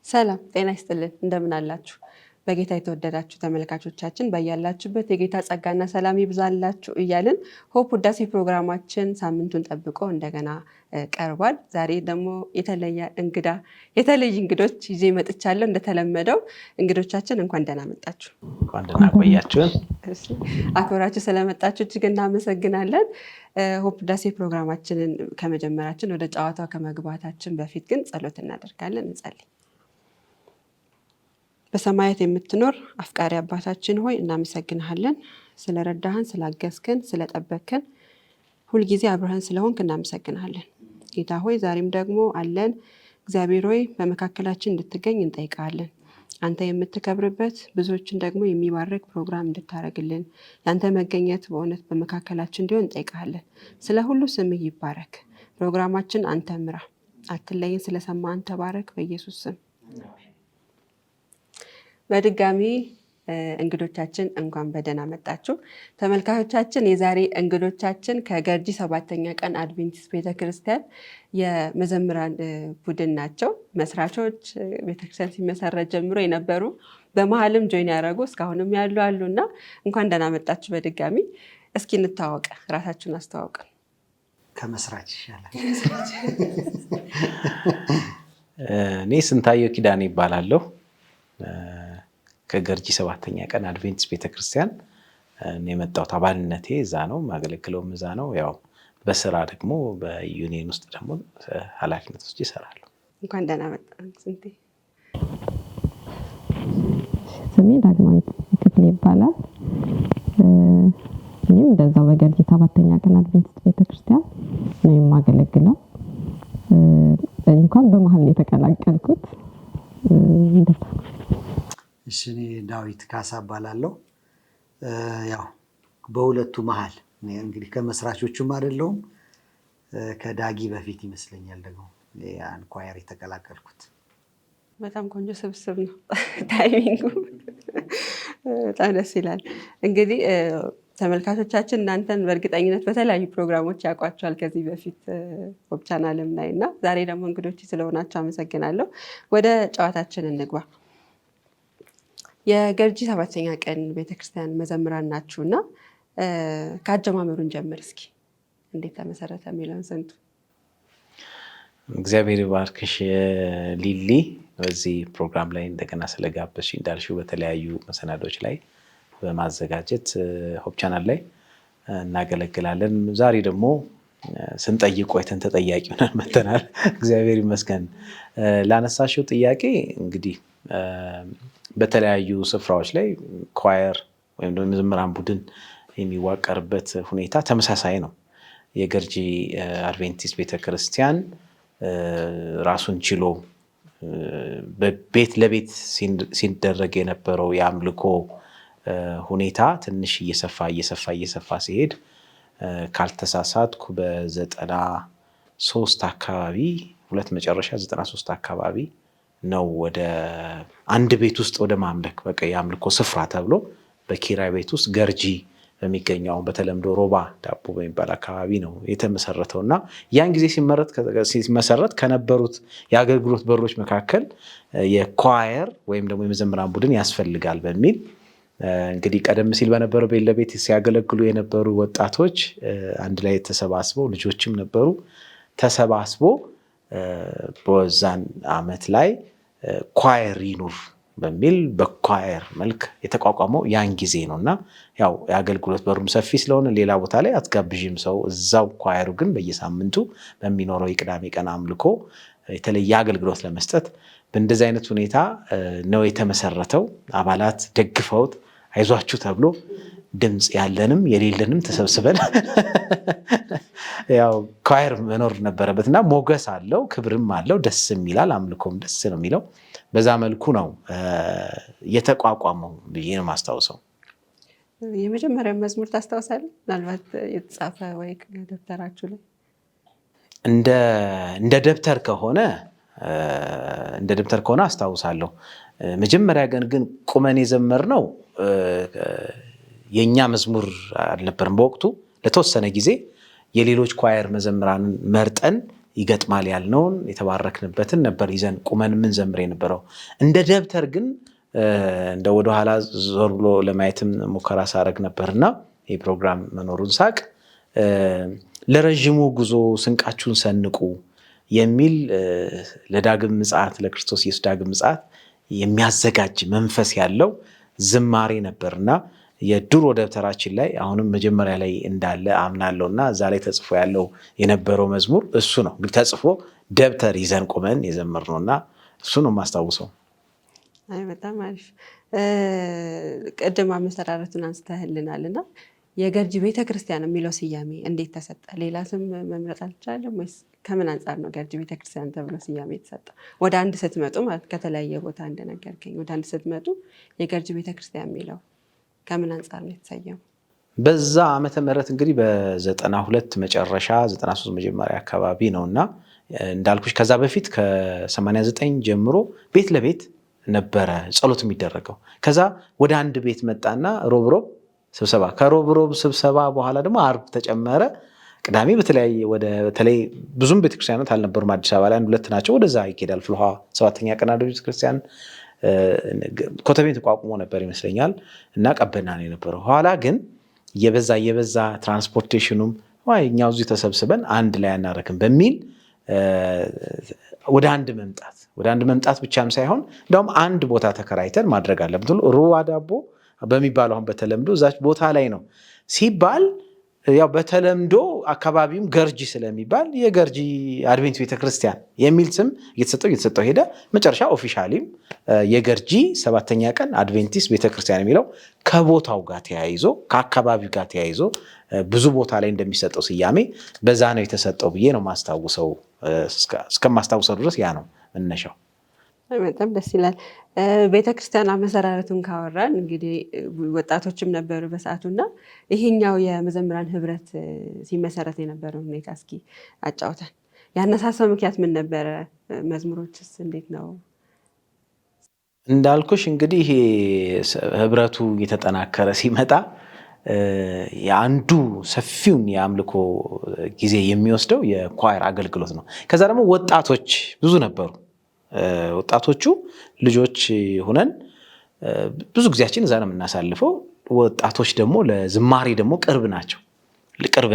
ሰላም ጤና ይስጥልን እንደምን አላችሁ? በጌታ የተወደዳችሁ ተመልካቾቻችን በያላችሁበት የጌታ ጸጋና ሰላም ይብዛላችሁ እያልን ሆፕ ውዳሴ ፕሮግራማችን ሳምንቱን ጠብቆ እንደገና ቀርቧል። ዛሬ ደግሞ የተለዩ እንግዶች ይዤ መጥቻለሁ። እንደተለመደው እንግዶቻችን እንኳን ደህና መጣችሁ። እንኳን ደህና ቆያችሁን። አክብራችሁ ስለመጣችሁ እጅግ እናመሰግናለን። ሆፕ ውዳሴ ፕሮግራማችንን ከመጀመራችን ወደ ጨዋታው ከመግባታችን በፊት ግን ጸሎት እናደርጋለን። እንጸልይ። በሰማያት የምትኖር አፍቃሪ አባታችን ሆይ እናመሰግንሃለን። ስለረዳህን፣ ስላገዝከን፣ ስለጠበቅከን ሁልጊዜ አብረህን ስለሆንክ እናመሰግንሃለን። ጌታ ሆይ ዛሬም ደግሞ አለን። እግዚአብሔር ሆይ በመካከላችን እንድትገኝ እንጠይቃለን። አንተ የምትከብርበት ብዙዎችን ደግሞ የሚባርክ ፕሮግራም እንድታደርግልን ያንተ መገኘት በእውነት በመካከላችን እንዲሆን እንጠይቃለን። ስለ ሁሉ ስምህ ይባረክ። ፕሮግራማችን አንተ ምራ፣ አትለይን። ስለሰማ አንተ ባረክ፣ በኢየሱስ ስም። በድጋሚ እንግዶቻችን እንኳን በደህና መጣችሁ። ተመልካቾቻችን የዛሬ እንግዶቻችን ከገርጂ 7ኛ ቀን አድቬንቲስት ቤተክርስቲያን የመዘምራን ቡድን ናቸው። መስራቾች ቤተክርስቲያን ሲመሰረት ጀምሮ የነበሩ በመሀልም ጆይን ያደረጉ እስካሁንም ያሉ አሉና እንኳን ደህና መጣችሁ በድጋሚ። እስኪ እንታወቅ፣ ራሳችሁን አስተዋውቅ። ከመስራች ይሻላል። እኔ ስንታየው ኪዳኔ ይባላለሁ። ከገርጂ 7ኛ ቀን አድቬንቲስት ቤተክርስቲያን የመጣሁት አባልነቴ እዛ ነው፣ ማገለግለውም እዛ ነው። ያው በስራ ደግሞ በዩኒየን ውስጥ ደግሞ ኃላፊነት ውስጥ ይሰራሉ። እንኳን ደህና መጣ። ስንቴ ስሜ ዳግማዊት ክፍሌ ይባላል። እኔም እንደዛው በገርጂ 7ኛ ቀን አድቬንቲስት ቤተክርስቲያን ነው የማገለግለው። እንኳን በመሀል የተቀላቀልኩት እሺ። እኔ ዳዊት ካሳ እባላለሁ። ያው በሁለቱ መሀል እንግዲህ ከመስራቾቹም አይደለሁም፣ ከዳጊ በፊት ይመስለኛል ደግሞ አንኳየር የተቀላቀልኩት። በጣም ቆንጆ ስብስብ ነው። ታይሚንጉ በጣም ደስ ይላል። እንግዲህ ተመልካቾቻችን እናንተን በእርግጠኝነት በተለያዩ ፕሮግራሞች ያውቋቸዋል ከዚህ በፊት ሆፕ ቻናልም ላይ እና ዛሬ ደግሞ እንግዶች ስለሆናቸው አመሰግናለሁ። ወደ ጨዋታችን እንግባ። የገርጂ 7ኛ ቀን ቤተክርስቲያን መዘምራን ናችሁ እና ከአጀማመሩን ጀምር እስኪ። እንዴት ተመሰረተ የሚለውን ስንቱ። እግዚአብሔር ይባርክሽ ሊሊ፣ በዚህ ፕሮግራም ላይ እንደገና ስለጋበዝሽ እንዳልሽው በተለያዩ መሰናዶች ላይ በማዘጋጀት ሆፕ ቻናል ላይ እናገለግላለን። ዛሬ ደግሞ ስንጠይቅ ቆይተን ተጠያቂ ሆነን መተናል። እግዚአብሔር ይመስገን። ላነሳሽው ጥያቄ እንግዲህ በተለያዩ ስፍራዎች ላይ ኳየር ወይም ደግሞ የመዘምራን ቡድን የሚዋቀርበት ሁኔታ ተመሳሳይ ነው። የገርጂ አድቬንቲስት ቤተክርስቲያን ራሱን ችሎ በቤት ለቤት ሲደረግ የነበረው የአምልኮ ሁኔታ ትንሽ እየሰፋ ሲሄድ ካልተሳሳትኩ በ93 አካባቢ 93 አካባቢ ነው ወደ አንድ ቤት ውስጥ ወደ ማምለክ በቃ የአምልኮ ስፍራ ተብሎ በኪራይ ቤት ውስጥ ገርጂ በሚገኘው በተለምዶ ሮባ ዳቦ በሚባል አካባቢ ነው የተመሰረተው እና ያን ጊዜ ሲመሰረት ከነበሩት የአገልግሎት በሮች መካከል የኳየር ወይም ደግሞ የመዘምራን ቡድን ያስፈልጋል በሚል እንግዲህ ቀደም ሲል በነበረው ቤት ለቤት ሲያገለግሉ የነበሩ ወጣቶች አንድ ላይ ተሰባስበው ልጆችም ነበሩ ተሰባስቦ በዛን አመት ላይ ኳየር ይኑር በሚል በኳየር መልክ የተቋቋመው ያን ጊዜ ነውና ያው የአገልግሎት በሩም ሰፊ ስለሆነ ሌላ ቦታ ላይ አትጋብዥም ሰው እዛው ኳየሩ ግን በየሳምንቱ በሚኖረው የቅዳሜ ቀን አምልኮ የተለየ አገልግሎት ለመስጠት በእንደዚህ አይነት ሁኔታ ነው የተመሰረተው። አባላት ደግፈውት አይዟችሁ ተብሎ ድምጽ ያለንም የሌለንም ተሰብስበን ያው ኳየር መኖር ነበረበትና ሞገስ አለው፣ ክብርም አለው፣ ደስ የሚላል፣ አምልኮም ደስ ነው የሚለው። በዛ መልኩ ነው የተቋቋመው ብዬ ነው ማስታውሰው። የመጀመሪያ መዝሙር ታስታውሳለህ? ምናልባት የተጻፈ ወይ ደብተራችሁ ላይ እንደ ደብተር ከሆነ አስታውሳለሁ። መጀመሪያ ግን ቁመን የዘመርነው የኛ መዝሙር አልነበረም። በወቅቱ ለተወሰነ ጊዜ የሌሎች ኳየር መዘምራንን መርጠን ይገጥማል ያልነውን የተባረክንበትን ነበር ይዘን ቁመን ምን ዘምር የነበረው። እንደ ደብተር ግን እንደ ወደኋላ ዞር ብሎ ለማየትም ሙከራ ሳረግ ነበርና ይህ ፕሮግራም መኖሩን ሳቅ ለረጅሙ ጉዞ ስንቃችሁን ሰንቁ የሚል ለዳግም ምጽአት ለክርስቶስ ኢየሱስ ዳግም ምጽአት የሚያዘጋጅ መንፈስ ያለው ዝማሬ ነበርና የድሮ ደብተራችን ላይ አሁንም መጀመሪያ ላይ እንዳለ አምናለሁና እዛ ላይ ተጽፎ ያለው የነበረው መዝሙር እሱ ነው። እንግዲህ ተጽፎ ደብተር ይዘን ቆመን የዘመርነውና እሱ ነው የማስታውሰው። አይ በጣም አሪፍ። ቅድም አመሰራረቱን አንስተህልናልና የገርጂ ቤተክርስቲያን የሚለው ስያሜ እንዴት ተሰጠ? ሌላ ስም መምረጥ አልቻለም ወይስ ከምን አንጻር ነው ገርጂ ቤተክርስቲያን ተብሎ ስያሜ የተሰጠ? ወደ አንድ ስትመጡ ማለት ከተለያየ ቦታ እንደነገርከኝ ወደ አንድ ስትመጡ የገርጂ ቤተክርስቲያን የሚለው ከምን አንጻር ነው የተሰየመው? በዛ ዓመተ ምህረት እንግዲህ በ92 መጨረሻ 93 መጀመሪያ አካባቢ ነውና እንዳልኩሽ ከዛ በፊት ከ89 ጀምሮ ቤት ለቤት ነበረ ጸሎት የሚደረገው። ከዛ ወደ አንድ ቤት መጣና ሮብሮብ ስብሰባ፣ ከሮብሮብ ስብሰባ በኋላ ደግሞ አርብ ተጨመረ። ቅዳሜ በተለይ ብዙም ቤተክርስቲያናት አልነበሩም። አዲስ አበባ ላይ 1-2 ናቸው። ወደዛ ይኬዳል። ፍልውሃ 7ኛ ቀን አዶ ቤተክርስቲያን ኮተቤን ተቋቁሞ ነበር ይመስለኛል እና ቀበና ነው የነበረው። ኋላ ግን የበዛ ትራንስፖርቴሽኑም እኛው እዚህ ተሰብስበን አንድ ላይ አናረክም በሚል ወደ አንድ መምጣት ብቻም ሳይሆን እንደውም አንድ ቦታ ተከራይተን ማድረግ አለብን። ሩዋ ዳቦ በሚባለው አሁን በተለምዶ እዛች ቦታ ላይ ነው ሲባል ያው በተለምዶ አካባቢውም ገርጂ ስለሚባል የገርጂ አድቬንቲስት ቤተክርስቲያን የሚል ስም እየተሰጠው ሄደ። መጨረሻ ኦፊሻሊም የገርጂ 7ኛ ቀን አድቬንቲስት ቤተክርስቲያን የሚለው ከቦታው ጋር ተያይዞ ከአካባቢው ጋር ተያይዞ ብዙ ቦታ ላይ እንደሚሰጠው ስያሜ በዛ ነው የተሰጠው ብዬ ነው ማስታውሰው። እስከማስታውሰው ድረስ ያ ነው መነሻው። በጣም ደስ ይላል። ቤተክርስቲያን አመሰራረቱን ካወራን እንግዲህ ወጣቶችም ነበሩ በሰዓቱና ይሄኛው የመዘምራን ህብረት ሲመሰረት የነበረው ሁኔታ እስኪ አጫውተን። ያነሳሳው ምክንያት ምን ነበረ? መዝሙሮችስ እንዴት ነው? እንዳልኩሽ እንግዲህ ይሄ ህብረቱ እየተጠናከረ ሲመጣ የአንዱ ሰፊውን የአምልኮ ጊዜ የሚወስደው የኳየር አገልግሎት ነው። ከዛ ደግሞ ወጣቶች ብዙ ነበሩ። ወጣቶቹ ልጆች ሆነን ብዙ ጊዜያችን እዛ ነው የምናሳልፈው። ወጣቶች ደግሞ ለዝማሬ ደግሞ ቅርብ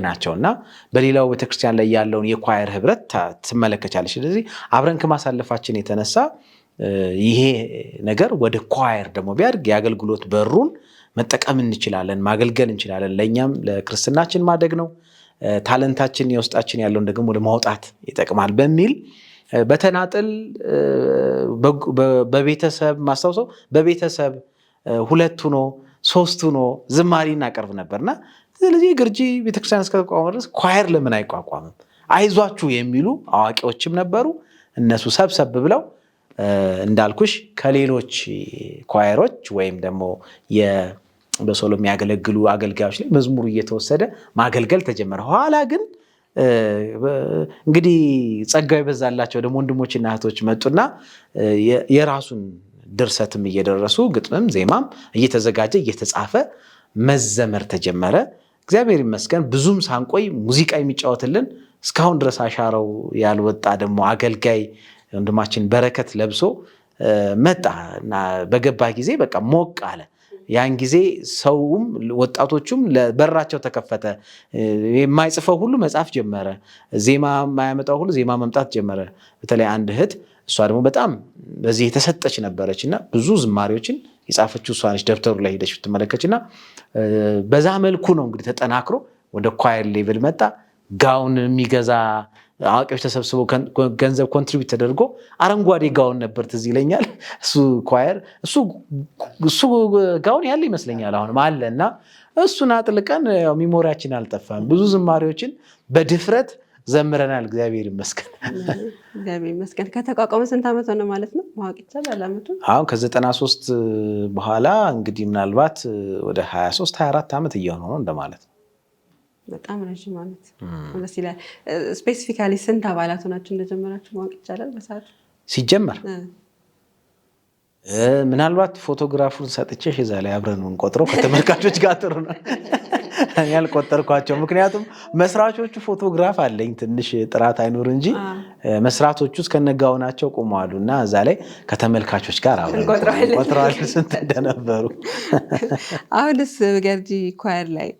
ናቸው እና በሌላው ቤተክርስቲያን ላይ ያለውን የኳየር ህብረት ትመለከቻለች። ስለዚህ አብረን ከማሳለፋችን የተነሳ ይሄ ነገር ወደ ኳየር ደግሞ ቢያድግ የአገልግሎት በሩን መጠቀም እንችላለን፣ ማገልገል እንችላለን። ለእኛም ለክርስትናችን ማደግ ነው። ታለንታችን የውስጣችን ያለውን ደግሞ ወደ ማውጣት ይጠቅማል በሚል በተናጠል በቤተሰብ ማስታውሰው በቤተሰብ 2 ሆኖ 3 ሆኖ ዝማሬ እናቀርብ ነበርና ስለዚህ ገርጂ ቤተክርስቲያን እስከተቋቋመ ድረስ ኳየር ለምን አይቋቋምም? አይዟችሁ የሚሉ አዋቂዎችም ነበሩ። እነሱ ሰብሰብ ብለው እንዳልኩሽ ከሌሎች ኳየሮች ወይም ደግሞ በሶሎ የሚያገለግሉ አገልጋዮች ላይ መዝሙሩ እየተወሰደ ማገልገል ተጀመረ። ኋላ ግን እንግዲህ ጸጋው ይበዛላቸው ደግሞ ወንድሞችና እህቶች መጡና የራሱን ድርሰትም እየደረሱ ግጥምም ዜማም እየተዘጋጀ እየተጻፈ መዘመር ተጀመረ። እግዚአብሔር ይመስገን ብዙም ሳንቆይ ሙዚቃ የሚጫወትልን እስካሁን ድረስ አሻራው ያልወጣ ደግሞ አገልጋይ ወንድማችን በረከት ለብሶ መጣ እና በገባ ጊዜ በቃ ሞቅ አለ። ያን ጊዜ ሰውም ወጣቶቹም ለበራቸው ተከፈተ። የማይጽፈው ሁሉ መጻፍ ጀመረ። ዜማ የማያመጣው ሁሉ ዜማ መምጣት ጀመረ። በተለይ አንድ እህት እሷ ደግሞ በጣም በዚህ የተሰጠች ነበረችና ብዙ ዝማሬዎችን የጻፈችው እሷ ነች። ደብተሩ ላይ ሄደሽ ብትመለከችና በዛ መልኩ ነው እንግዲህ ተጠናክሮ ወደ ኳየር ሌቭል መጣ። ጋውን የሚገዛ አዋቂዎች ተሰብስበው ገንዘብ ኮንትሪቢዩት ተደርጎ አረንጓዴ ጋውን ነበር ትዝ ይለኛል። እሱ ኳየር እሱ ጋውን ያለ ይመስለኛል አሁንም አለ እና እሱን አጥልቀን ሚሞሪያችን አልጠፋም። ብዙ ዝማሬዎችን በድፍረት ዘምረናል። እግዚአብሔር ይመስገን። እግዚአብሔር ይመስገን። ከተቋቋመ ስንት ዓመት ሆነ ማለት ነው ማወቅ ይቻላል? ዓመቱ አሁን ከ93 በኋላ እንግዲህ ምናልባት ወደ 23-24 ዓመት እየሆነ ነው እንደማለት ነው። በጣም ረጅም ዓመት ደስ ይላል። ስፔሲፊካሊ ስንት አባላት ሆናችሁ እንደጀመራችሁ ማወቅ ይቻላል? በሰዓቱ ሲጀመር ምናልባት ፎቶግራፉን ሰጥቼሽ እዛ ላይ አብረን እንቆጥረው ከተመልካቾች ጋር ጥሩ ነው። ያልቆጠርኳቸው ምክንያቱም መስራቾቹ ፎቶግራፍ አለኝ ትንሽ ጥራት አይኖር እንጂ መስራቾቹ እስከነጋው ናቸው ቆመዋሉ እና እዛ ላይ ከተመልካቾች ጋር ቆጥረዋል ስንት እንደነበሩ። አሁንስ ገርጂ ኳየር ላይ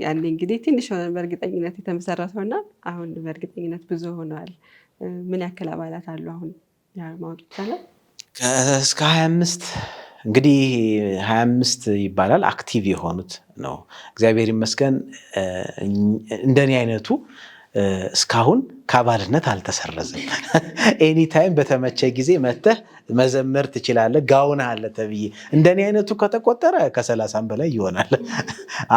ያኔ እንግዲህ ትንሽ ሆነ በእርግጠኝነት የተመሰረተውና አሁን በእርግጠኝነት ብዙ ሆነዋል። ምን ያክል አባላት አሉ አሁን ማወቅ ይቻላል? እስከ 25 እንግዲህ 25 ይባላል አክቲቭ የሆኑት ነው። እግዚአብሔር ይመስገን እንደኔ አይነቱ እስካሁን ከአባልነት አልተሰረዘም። ኤኒ ታይም በተመቸ ጊዜ መተህ መዘመር ትችላለህ፣ ጋውን አለ ተብዬ እንደኔ አይነቱ ከተቆጠረ ከ30 በላይ ይሆናል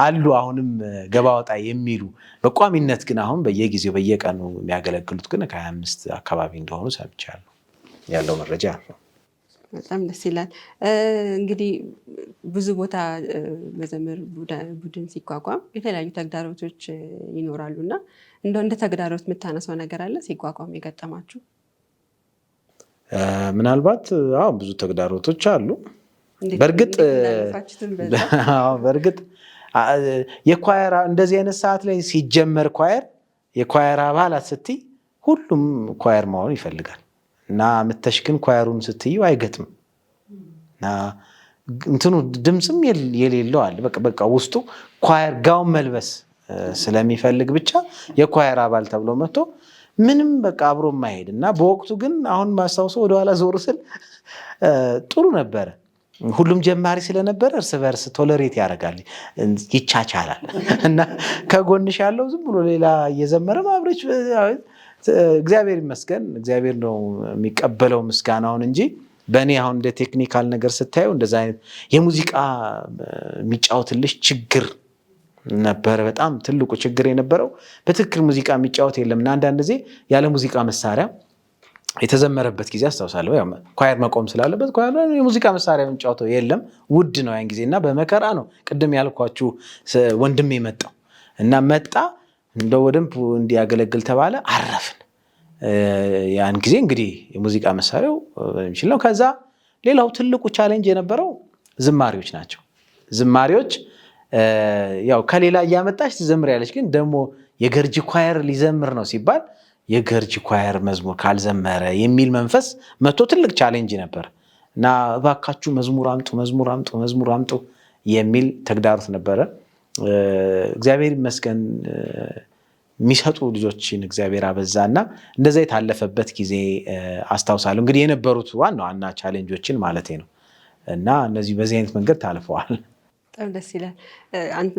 አሉ። አሁንም ገባ ወጣ የሚሉ በቋሚነት ግን አሁን በየጊዜው በየቀኑ የሚያገለግሉት ግን ከ25 አካባቢ እንደሆኑ ሰምቻለሁ። ያለው መረጃ ነው። በጣም ደስ ይላል። እንግዲህ ብዙ ቦታ መዘምር ቡድን ሲቋቋም የተለያዩ ተግዳሮቶች ይኖራሉ እና እንደ ተግዳሮት የምታነሳው ነገር አለ ሲቋቋም የገጠማችሁ? ምናልባት ብዙ ተግዳሮቶች አሉ። በእርግጥ የኳየር እንደዚህ አይነት ሰዓት ላይ ሲጀመር የኳየር አባላት ስትይ ሁሉም ኳየር መሆን ይፈልጋል እና ምተሽ ግን ኳየሩን ስትዩ አይገጥም እና እንትኑ ድምጽም የሌለው አለ። በቃ ውስጡ ኳየር ጋውን መልበስ ስለሚፈልግ ብቻ የኳየር አባል ተብሎ መጥቶ ምንም በቃ አብሮ ማይሄድ እና በወቅቱ ግን አሁን ማስታውሰው ወደኋላ ዞር ስል ጥሩ ነበረ። ሁሉም ጀማሪ ስለነበረ እርስ በርስ ቶለሬት ያደርጋል፣ ይቻቻላል እና ከጎንሽ ያለው ዝም ብሎ ሌላ እየዘመረ ማብረች እግዚአብሔር ይመስገን እግዚአብሔር ነው የሚቀበለው ምስጋናውን እንጂ በእኔ አሁን እንደ ቴክኒካል ነገር ስታየው እንደዛ አይነት የሙዚቃ የሚጫወትልሽ ችግር ነበር። በጣም ትልቁ ችግር የነበረው በትክክል ሙዚቃ የሚጫወት የለም እና አንዳንድ ጊዜ ያለ ሙዚቃ መሳሪያ የተዘመረበት ጊዜ አስታውሳለሁ። ያው ኳየር መቆም ስላለበት ኳየር የሙዚቃ መሳሪያ የሚጫወተው የለም፣ ውድ ነው ያን ጊዜ እና በመከራ ነው ቅድም ያልኳችሁ ወንድሜ መጣው እና መጣ እንደው ወደንብ እንዲያገለግል ተባለ። አረፍን። ያን ጊዜ እንግዲህ የሙዚቃ መሳሪያው የሚችል ነው። ከዛ ሌላው ትልቁ ቻሌንጅ የነበረው ዝማሪዎች ናቸው። ዝማሪዎች ያው ከሌላ እያመጣች ትዘምሪያለች፣ ግን ደግሞ የገርጂ ኳየር ሊዘምር ነው ሲባል የገርጂ ኳየር መዝሙር ካልዘመረ የሚል መንፈስ መጥቶ ትልቅ ቻሌንጅ ነበር እና እባካችሁ መዝሙር አምጡ የሚል ተግዳሮት ነበረ። እግዚአብሔር ይመስገን የሚሰጡ ልጆችን እግዚአብሔር አበዛና እንደዛ የታለፈበት ጊዜ አስታውሳለሁ። እንግዲህ የነበሩት ዋና ቻሌንጆችን ማለቴ ነው እና እነዚህ በዚህ አይነት መንገድ ታልፈዋል። በጣም ደስ ይላል።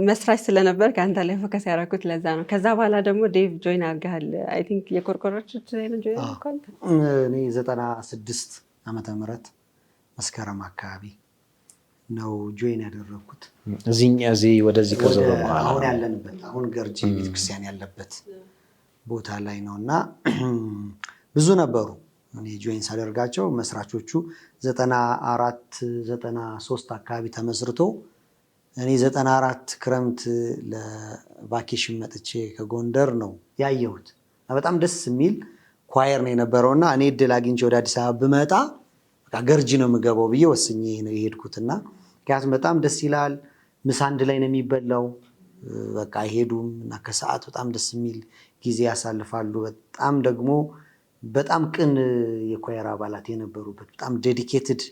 መስራች ስለነበር ከአንተ ላይ ፎከስ ያደረኩት ለዛ ነው። ከዛ በኋላ ደግሞ ዴቭ ጆይን አድርገሃል። አይ ቲንክ የኮርኮሮች ጆይን አድርገሃል። እኔ 96 ዓመተ ምህረት መስከረም አካባቢ ነው ጆይን ያደረኩት። እዚህ ወደዚህ ከዞረ በኋላ አሁን ያለንበት አሁን ገርጂ ቤተክርስቲያን ያለበት ቦታ ላይ ነው እና ብዙ ነበሩ። እኔ ጆይን ሳደርጋቸው መስራቾቹ 94 93 አካባቢ ተመስርቶ እኔ 94 ክረምት ለቫኬሽን መጥቼ ከጎንደር ነው ያየሁት። በጣም ደስ የሚል ኳየር ነው የነበረውና እኔ እድል አግኝቼ ወደ አዲስ አበባ ብመጣ ገርጂ ነው የምገባው ብዬ ወስኜ ነው የሄድኩትና ምክንያቱም በጣም ደስ ይላል። ምሳ አንድ ላይ ነው የሚበላው። በቃ አይሄዱም እና ከሰዓት በጣም ደስ የሚል ጊዜ ያሳልፋሉ። በጣም ደግሞ በጣም ቅን የኳየር አባላት የነበሩበት በጣም ዴዲኬትድ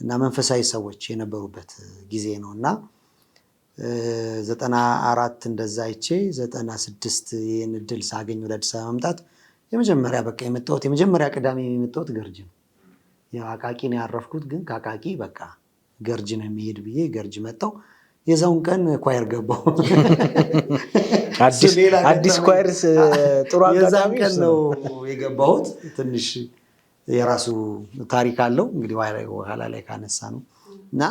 እና መንፈሳዊ ሰዎች የነበሩበት ጊዜ ነውና 94 እንደዛ አይቼ 96 ይሄን እድል ሳገኝ ወደ አዲስ አበባ መምጣት የመጀመሪያ የመጀመሪያ ቅዳሜ የመጣሁት ገርጂ ነው። ያው አቃቂ ነው ያረፍኩት፣ ግን ከአቃቂ በቃ ገርጂ ነው የሚሄድ ብዬ ገርጂ መጣሁ። የዛውን ቀን ኳየር ገባሁ። አዲስ ኳየር ጥሩ አጋጣሚ ነው የገባሁት። ትንሽ የራሱ ታሪክ አለው እንግዲህ ኋላ ላይ ካነሳ ነው እና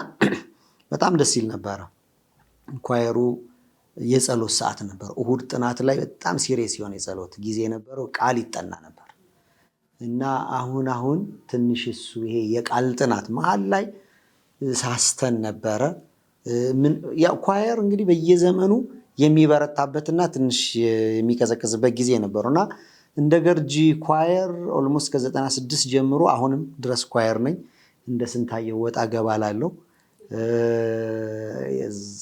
በጣም ደስ ይል ነበረ። ኳየሩ የጸሎት ሰዓት ነበር። እሁድ ጥናት ላይ በጣም ሲሪየስ የሆነ የጸሎት ጊዜ ነበረው። ቃል ይጠና ነበር እና አሁን ትንሽ እሱ ይሄ የቃል ጥናት መሀል ላይ ሳስተን ነበረ። ያው ኳየር እንግዲህ በየዘመኑ የሚበረታበትና ትንሽ የሚቀዘቅዝበት ጊዜ ነበርና እንደ ገርጂ ኳየር ኦልሞስት ከ96 ጀምሮ አሁንም ድረስ ኳየር ነኝ። እንደ ስንታየው ወጣ ገባ ላለው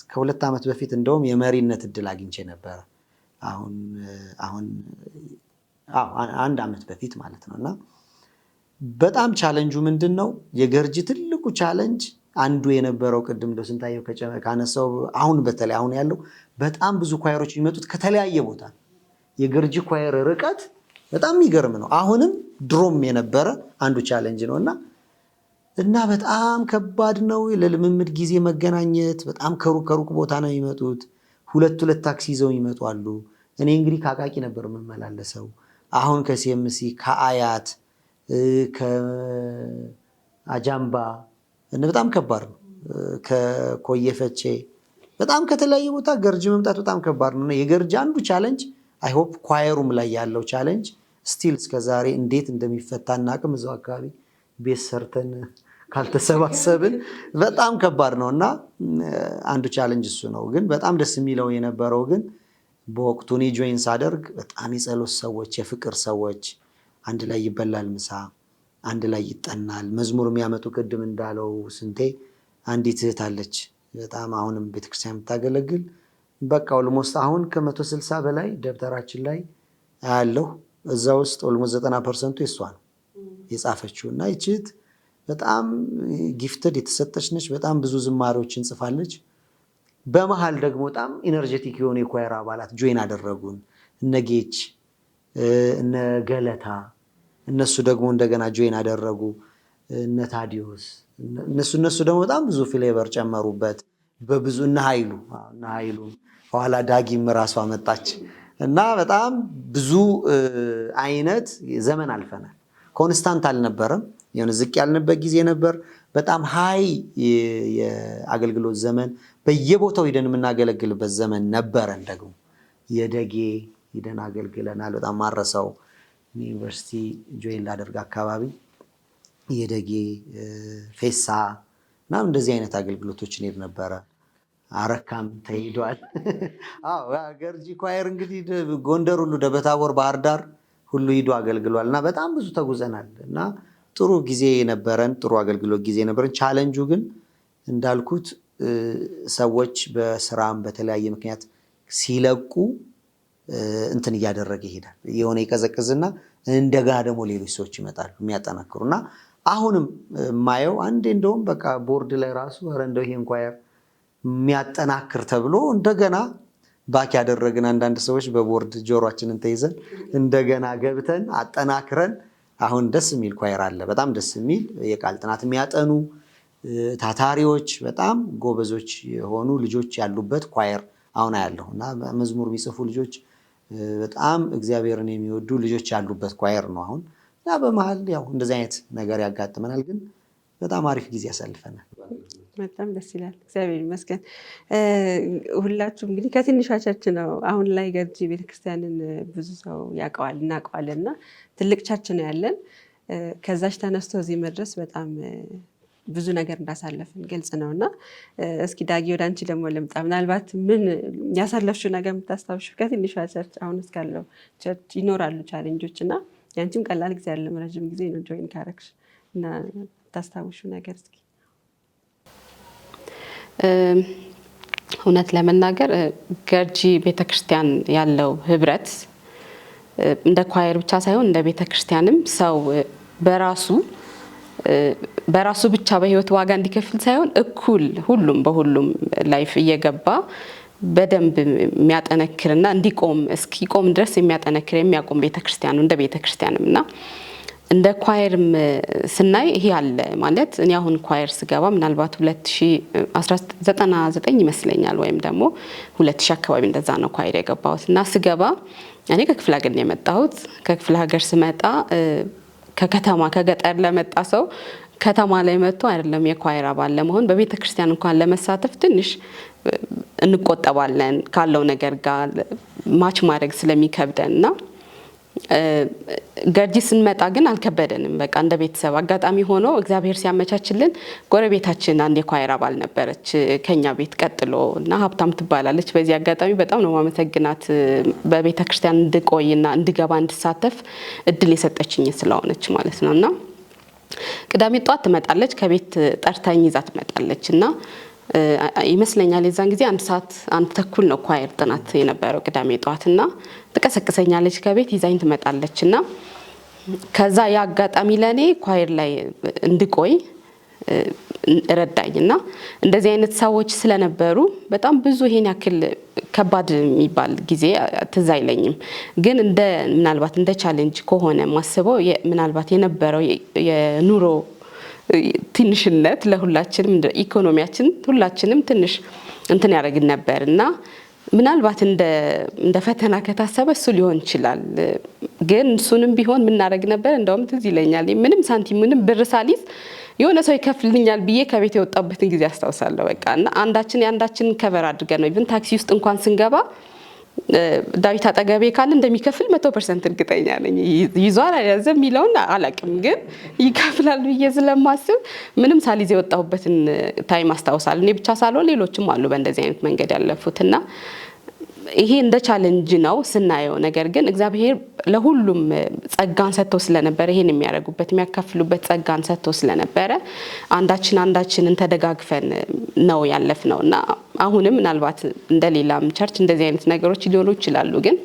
ከ2 ዓመት በፊት እንደውም የመሪነት እድል አግኝቼ ነበረ። አሁን 1 ዓመት በፊት ማለት ነው። እና በጣም ቻሌንጁ ምንድን ነው? የገርጂ ትልቁ ቻሌንጅ አንዱ የነበረው ቅድም እንደው ስንታየው ካነሳው አሁን በተለይ አሁን ያለው በጣም ብዙ ኳየሮች የሚመጡት ከተለያየ ቦታ። የገርጂ ኳየር ርቀት በጣም የሚገርም ነው። አሁንም ድሮም የነበረ አንዱ ቻሌንጅ ነው እና በጣም ከባድ ነው። ለልምምድ ጊዜ መገናኘት በጣም ከሩቅ ቦታ ነው የሚመጡት። 2 ታክሲ ይዘው ይመጣሉ። እኔ እንግዲህ ከአቃቂ ነበር የምመላለሰው። አሁን ከሲኤምሲ ከአያት ከአጃምባ በጣም ከባድ ነው። ከኮየፈቼ በጣም ከተለያየ ቦታ ገርጂ መምጣት በጣም ከባድ ነው። የገርጂ አንዱ ቻሌንጅ አይ ሆፕ ኳየሩም ላይ ያለው ቻሌንጅ ስቲል እስከዛሬ እንዴት እንደሚፈታ እናቅም። እዛው አካባቢ ቤት ሰርተን ካልተሰባሰብን በጣም ከባድ ነው እና አንዱ ቻሌንጅ እሱ ነው። ግን በጣም ደስ የሚለው የነበረው ግን በወቅቱ እኔ ጆይን ሳደርግ በጣም የጸሎት ሰዎች፣ የፍቅር ሰዎች፣ አንድ ላይ ይበላል ምሳ፣ አንድ ላይ ይጠናል። መዝሙር የሚያመጡ ቅድም እንዳለው ስንቴ አንዲት እህት አለች በጣም አሁንም ቤተክርስቲያን የምታገለግል በቃ ኦልሞስት አሁን ከ160 በላይ ደብተራችን ላይ ያለው እዛ ውስጥ ኦልሞስት 90% የሷ ነው የጻፈችው እና ይችት በጣም ጊፍትድ የተሰጠች ነች። በጣም ብዙ ዝማሬዎችን ጽፋለች። በመሃል ደግሞ በጣም ኢነርጄቲክ የሆኑ የኳየር አባላት ጆይን አደረጉን። እነ ጌች እነ ገለታ እነሱ ደግሞ እንደገና ጆይን አደረጉ። እነ ታዲዮስ እነሱ ደግሞ በጣም ብዙ ፍሌቨር ጨመሩበት። በብዙ እነ ኃይሉ ኋላ ዳጊም ራሷ መጣች እና በጣም ብዙ አይነት ዘመን አልፈናል። ኮንስታንት አልነበረም። የሆነ ዝቅ ያልንበት ጊዜ ነበር። በጣም ሃይ የአገልግሎት ዘመን በየቦታው ሄደን የምናገለግልበት ዘመን ነበረን። ደግሞ የደጌ ሄደን አገልግለናል። በጣም ማረሰው ዩኒቨርሲቲ ጆይን ላደርግ አካባቢ የደጌ ፌሳ እና እንደዚህ አይነት አገልግሎቶችን ሄድ ነበረ። አረካም ተሄዷል። ገርጂ ኳየር እንግዲህ ጎንደር ሁሉ ደብረታቦር፣ ባህር ዳር ሁሉ ሂዶ አገልግሏል እና በጣም ብዙ ተጉዘናል እና ጥሩ ጊዜ ነበረን። ጥሩ አገልግሎት ጊዜ ነበረን። ቻሌንጁ ግን እንዳልኩት ሰዎች በስራም በተለያየ ምክንያት ሲለቁ እንትን እያደረገ ይሄዳል። የሆነ ይቀዘቅዝና እንደገና ደግሞ ሌሎች ሰዎች ይመጣሉ የሚያጠናክሩና አሁንም ማየው አንዴ እንደውም በቃ ቦርድ ላይ ራሱ ኧረ እንደው ይሄን ኳየር የሚያጠናክር ተብሎ እንደገና ባክ ያደረግን አንዳንድ ሰዎች በቦርድ ጆሮአችንን ተይዘን እንደገና ገብተን አጠናክረን አሁን ደስ የሚል ኳየር አለ። በጣም ደስ የሚል የቃል ጥናት የሚያጠኑ ታታሪዎች፣ በጣም ጎበዞች የሆኑ ልጆች ያሉበት ኳየር አሁን ያለው እና መዝሙር የሚጽፉ ልጆች፣ በጣም እግዚአብሔርን የሚወዱ ልጆች ያሉበት ኳየር ነው አሁን። ያ በመሃል ያው እንደዚህ አይነት ነገር ያጋጥመናል፣ ግን በጣም አሪፍ ጊዜ ያሳልፈናል። በጣም ደስ ይላል። እግዚአብሔር ይመስገን። ሁላችሁም እንግዲህ ከትንሿ ቸርች ነው። አሁን ላይ ገርጂ ቤተክርስቲያንን ብዙ ሰው ያውቀዋል፣ እናውቀዋለን እና ትልቅ ቸርች ነው ያለን። ከዛች ተነስቶ እዚህ መድረስ በጣም ብዙ ነገር እንዳሳለፍን ግልጽ ነው እና እስኪ ዳጊ ወደ አንቺ ደግሞ ልምጣ። ምናልባት ምን ያሳለፍሽው ነገር የምታስታውሽው ከትንሿ ቸርች አሁን እስካለው ቸርች ይኖራሉ ቻሌንጆች እና ያንቺም ቀላል ጊዜ አይደለም፣ ረጅም ጊዜ ነው ጆይን ካረግሽ እና ታስታውሽው ነገር እስኪ። እውነት ለመናገር ገርጂ ቤተክርስቲያን ያለው ህብረት እንደ ኳየር ብቻ ሳይሆን እንደ ቤተክርስቲያንም ሰው በራሱ ብቻ በህይወት ዋጋ እንዲከፍል ሳይሆን እኩል ሁሉም በሁሉም ላይፍ እየገባ በደንብ የሚያጠነክርና እስኪቆም ድረስ የሚያጠነክር የሚያቆም ቤተክርስቲያን ነው እንደ ቤተክርስቲያንም እና እንደ ኳየርም ስናይ ይሄ አለ ማለት እኔ አሁን ኳየር ስገባ ምናልባት 2099 ይመስለኛል ወይም ደግሞ 2000 አካባቢ እንደዛ ነው ኳየር የገባሁት እና ስገባ እኔ ከክፍለ ሀገር ነው የመጣሁት። ከክፍለ ሀገር ስመጣ ከገጠር ለመጣ ሰው ከተማ ላይ መጥቶ አይደለም የኳየር አባል ለመሆን በቤተ ክርስቲያን እንኳን ለመሳተፍ ትንሽ እንቆጠባለን ካለው ነገር ጋር ማች ማድረግ ስለሚከብደንና ገርጂ ስንመጣ ግን አልከበደንም። በቃ እንደ ቤተሰብ አጋጣሚ ሆኖ እግዚአብሔር ሲያመቻችልን ጎረቤታችን አንድ የኳየር አባል ነበረች ከኛ ቤት ቀጥሎ እና ሀብታም ትባላለች። በዚህ አጋጣሚ በጣም ነው ማመሰግናት በቤተ ክርስቲያን እንድቆይና እንድገባ እንድሳተፍ እድል የሰጠችኝ ስለሆነች ማለት ነውና ቅዳሜ ጧት ትመጣለች፣ ከቤት ጠርታኝ ይዛ ትመጣለች እና ይመስለኛል የዛን ጊዜ 1:30 ነው ኳየር ጥናት የነበረው ቅዳሜ ጧት እና ትቀሰቅሰኛለች ከቤት ይዛኝ ትመጣለች እና ከዛ ያጋጣሚ ለኔ ኳየር ላይ እንድቆይ ረዳኝና እንደዚህ አይነት ሰዎች ስለነበሩ በጣም ብዙ ይሄን ያክል ከባድ የሚባል ጊዜ ትዝ አይለኝም። ግን ምናልባት እንደ ቻሌንጅ ከሆነ ማስበው ምናልባት የነበረው የኑሮ ትንሽነት ለሁላችንም ኢኮኖሚያችን ሁላችንም ትንሽ እንትን ያደርግን ነበርና ምናልባት እንደ ፈተና ከታሰበ እሱ ሊሆን ይችላል። ግን እሱንም ቢሆን ምን እናደርግ ነበር? እንደውም ትዝ ይለኛል ምንም ሳንቲም ምንም ብር ሳልይዝ የሆነ ሰው ይከፍልኛል ብዬ ከቤት የወጣበትን ጊዜ አስታውሳለሁ። በቃ እና አንዳችን ከቨር አድርገን ነው ኢቭን ታክሲ ውስጥ እንኳን ስንገባ ዳዊት አጠገቤ ካለ እንደሚከፍል 100% እርግጠኛ ነኝ። ይዟል አልያዘም የሚለውን አላውቅም፣ ግን ይከፍላል ብዬ ስለማስብ ምንም ሳልይዝ የወጣሁበትን ታይም አስታውሳለሁ። እኔ ብቻ ሳልሆን ሌሎችም አሉ በእንደዚህ አይነት መንገድ ያለፉትና ይሄ እንደ ቻሌንጅ ነው ስናየው። ነገር ግን እግዚአብሔር ለሁሉም ጸጋን ሰጥቶ ስለነበረ ይሄን የሚያደርጉበት የሚያካፍሉበት ጸጋን ሰጥቶ ስለነበረ አንዳችንን ተደጋግፈን ነው ያለፍነውና አሁንም ምናልባት እንደሌላም ቸርች እንደዚህ አይነት ነገሮች ሊሆኑ ይችላሉ። ግን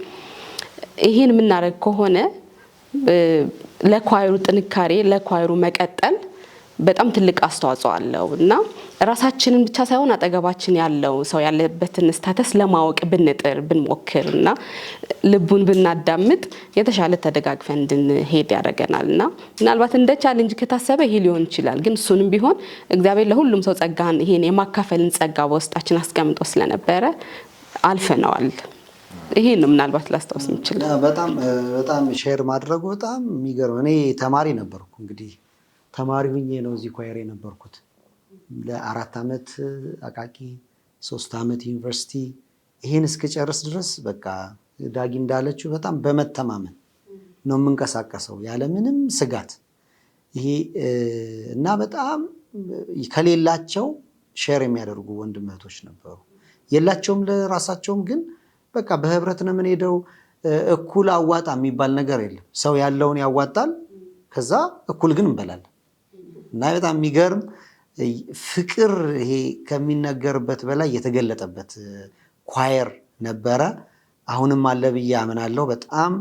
ይሄን የምናደርግ ከሆነ ለኳይሩ ጥንካሬ ለኳይሩ መቀጠል በጣም ትልቅ አስተዋጽኦ አለው እና ራሳችንን ብቻ ሳይሆን አጠገባችን ያለው ሰው ያለበትን ስታተስ ለማወቅ ብንጥር ብንሞክርና ልቡን ብናዳምጥ የተሻለ ተደጋግፈን እንድንሄድ ያደርገናልና ምናልባት እንደ ቻሌንጅ ከታሰበ ይሄ ሊሆን ይችላል። ግን እሱንም ቢሆን እግዚአብሔር ለሁሉም ሰው ጸጋን ይሄን የማካፈልን ጸጋ በውስጣችን አስቀምጦ ስለነበረ አልፈነዋል። ይሄን ነው ምናልባት ላስታውስ የምችለው። በጣም ሼር ማድረጉ በጣም የሚገርም። እኔ ተማሪ ነበርኩ እንግዲህ ተማሪ ሁኜ ነው እዚህ ኳየር የነበርኩት ለ4 ዓመት አቃቂ 3 ዓመት ዩኒቨርሲቲ። ይሄን እስከጨርስ ድረስ በቃ ዳጊ እንዳለችው በጣም በመተማመን ነው የምንቀሳቀሰው ያለ ምንም ስጋት። ይሄ እና በጣም ከሌላቸው ሼር የሚያደርጉ ወንድመቶች ነበሩ። የላቸውም ለራሳቸውም፣ ግን በቃ በህብረት ነው የምንሄደው። እኩል አዋጣ የሚባል ነገር የለም። ሰው ያለውን ያዋጣል፣ ከዛ እኩል ግን እንበላለን። እና በጣም የሚገርም ፍቅር ይሄ ከሚነገርበት በላይ የተገለጠበት ኳየር ነበረ። አሁንም አለ ብዬ አምናለሁ። በጣም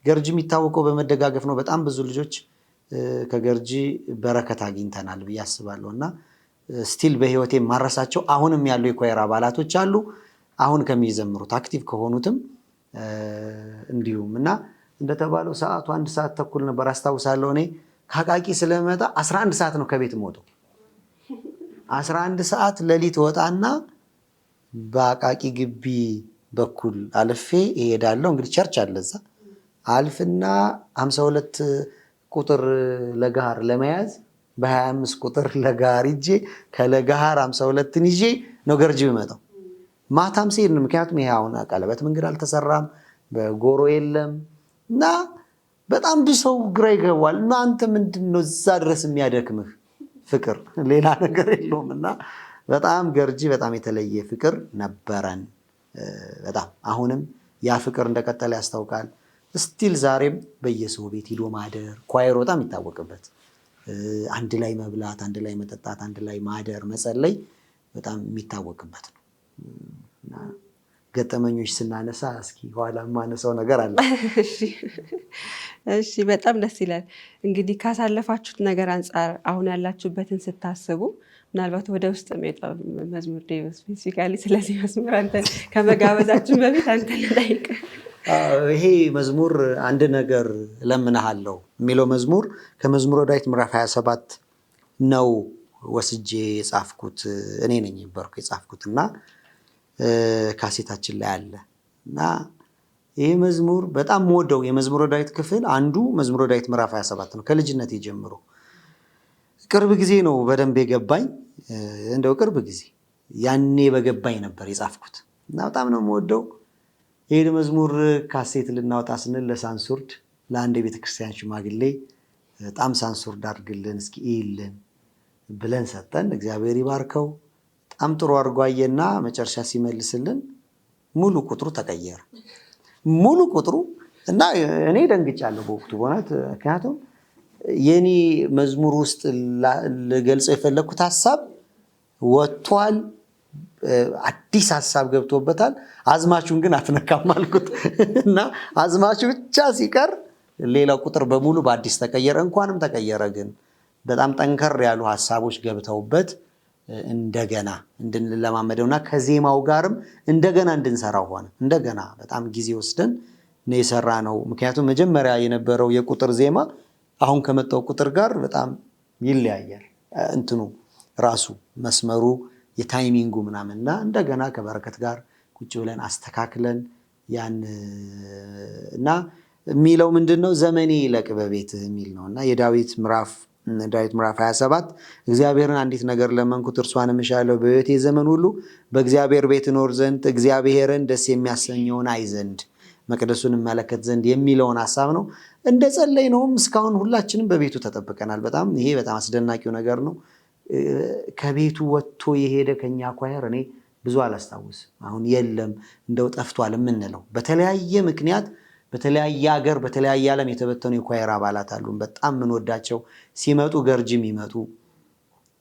ገርጂ የሚታወቀው በመደጋገፍ ነው። በጣም ብዙ ልጆች ከገርጂ በረከት አግኝተናል ብዬ አስባለሁ። እና ስቲል በህይወቴ ማረሳቸው አሁንም ያሉ የኳየር አባላቶች አሉ። አሁን ከሚዘምሩት አክቲቭ ከሆኑትም እንዲሁም እና እንደተባለው ሰዓቱ 1:30 ነበር አስታውሳለሁ። እኔ ከአቃቂ ስለመጣ 11 ሰዓት ነው ከቤት የምወጣው። 11 ሰዓት ሌሊት ወጣና በአቃቂ ግቢ በኩል አልፌ እሄዳለሁ። እንግዲህ ቸርች አለ እዛ አልፍና 52 ቁጥር ለጋር ለመያዝ በ25 ቁጥር ለጋር ይዤ ከለጋር 52ን ይዤ ነው ገርጂ የምመጣው። ማታም ሲሄድ ነው፣ ምክንያቱም ይሄ አሁን ቀለበት መንገድ አልተሰራም፣ በጎሮ የለም እና በጣም ብዙ ሰው ግራ ይገባል። እና አንተ ምንድነው እዛ ድረስ የሚያደክምህ? ፍቅር ሌላ ነገር የለውም። እና በጣም ገርጂ በጣም የተለየ ፍቅር ነበረን። በጣም አሁንም ያ ፍቅር እንደቀጠለ ያስታውቃል። ስቲል ዛሬም በየሰው ቤት ሂዶ ማደር ኳየር በጣም ይታወቅበት፣ አንድ ላይ መብላት፣ አንድ ላይ መጠጣት፣ አንድ ላይ ማደር መጸለይ በጣም የሚታወቅበት ነው። እና ገጠመኞች ስናነሳ እስኪ ኋላ ማነሳው ነገር አለ። እሺ በጣም ደስ ይላል። እንግዲህ ካሳለፋችሁት ነገር አንጻር አሁን ያላችሁበትን ስታስቡ ምናልባት ወደ ውስጥ የሚወጣው መዝሙር ስፔሲፊካሊ ስለዚህ መዝሙር አንተ ከመጋበዛችን በፊት አንተ ልጠይቅ። ይሄ መዝሙር አንድ ነገር እለምንሃለሁ የሚለው መዝሙር ከመዝሙረ ዳዊት ምዕራፍ 27 ነው ወስጄ የጻፍኩት። እኔ ነኝ የበርኩ የጻፍኩትና ካሴታችን ላይ አለ እና ይሄ መዝሙር በጣም ወደው የመዝሙረ ዳዊት ክፍል አንዱ መዝሙረ ዳዊት ምዕራፍ 27 ነው። ከልጅነቴ ጀምሮ ቅርብ ጊዜ ነው በደንብ የገባኝ። እንደው ቅርብ ጊዜ ያኔ በገባኝ ነበር የጻፍኩት እና በጣም ነው የምወደው። ይሄ መዝሙር ካሴት ልናወጣ ስንል ለሳንሱርድ ለአንድ የቤተክርስቲያን ሽማግሌ በጣም ሳንሱርድ አድርግልን እስኪ ይልን ብለን ሰጠን። እግዚአብሔር ይባርከው። በጣም ጥሩ አድርጎ አየና መጨረሻ ሲመልስልን ሙሉ ቁጥሩ ተቀየረ። ሙሉ ቁጥሩ እና እኔ ደንግጫለሁ በወቅቱ በእውነት። ምክንያቱም የኔ መዝሙር ውስጥ ልገልጸው የፈለኩት ሐሳብ ወጥቷል፣ አዲስ ሐሳብ ገብቶበታል። አዝማቹን ግን አትነካም አልኩት እና አዝማቹ ብቻ ሲቀር ሌላው ቁጥር በሙሉ በአዲስ ተቀየረ። እንኳንም ተቀየረ፣ ግን በጣም ጠንከር ያሉ ሐሳቦች ገብተውበት እንደገና እንድንለማመደውና ከዜማው ጋርም እንደገና እንድንሰራው ሆነ። እንደገና በጣም ጊዜ ወስደን ነው የሰራነው። ምክንያቱም መጀመሪያ የነበረው የቁጥር ዜማ አሁን ከመጣው ቁጥር ጋር በጣም ይለያያል። እንትኑ ራሱ መስመሩ የታይሚንጉ ምናምንና እንደገና ከበረከት ጋር ቁጭ ብለን አስተካክለን ያን እና የሚለው ምንድነው ዘመኔ ይለቅ በቤትህ የሚል ነውና የዳዊት ምዕራፍ 27 እግዚአብሔርን አንዲት ነገር ለመንኩት እርሷንም እሻለሁ በሕይወቴ ዘመን ሁሉ በእግዚአብሔር ቤት እኖር ዘንድ እግዚአብሔርን ደስ የሚያሰኘውን አይ ዘንድ መቅደሱን መለከት ዘንድ የሚለውን ሐሳብ ነው። እንደ ጸለይነውም እስካሁን ሁላችንም በቤቱ ተጠብቀናል። በጣም ይሄ በጣም አስደናቂው ነገር ነው። ከቤቱ ወጥቶ የሄደ ከኛ ኳየር እኔ ብዙ አላስታውስም። አሁን የለም እንደው ጠፍቷል የምንለው በተለያየ ምክንያት በተለያየ ሀገር በተለያየ ዓለም የተበተኑ የኳየር አባላት አሉ። በጣም ምንወዳቸው ሲመጡ ገርጂም ይመጡ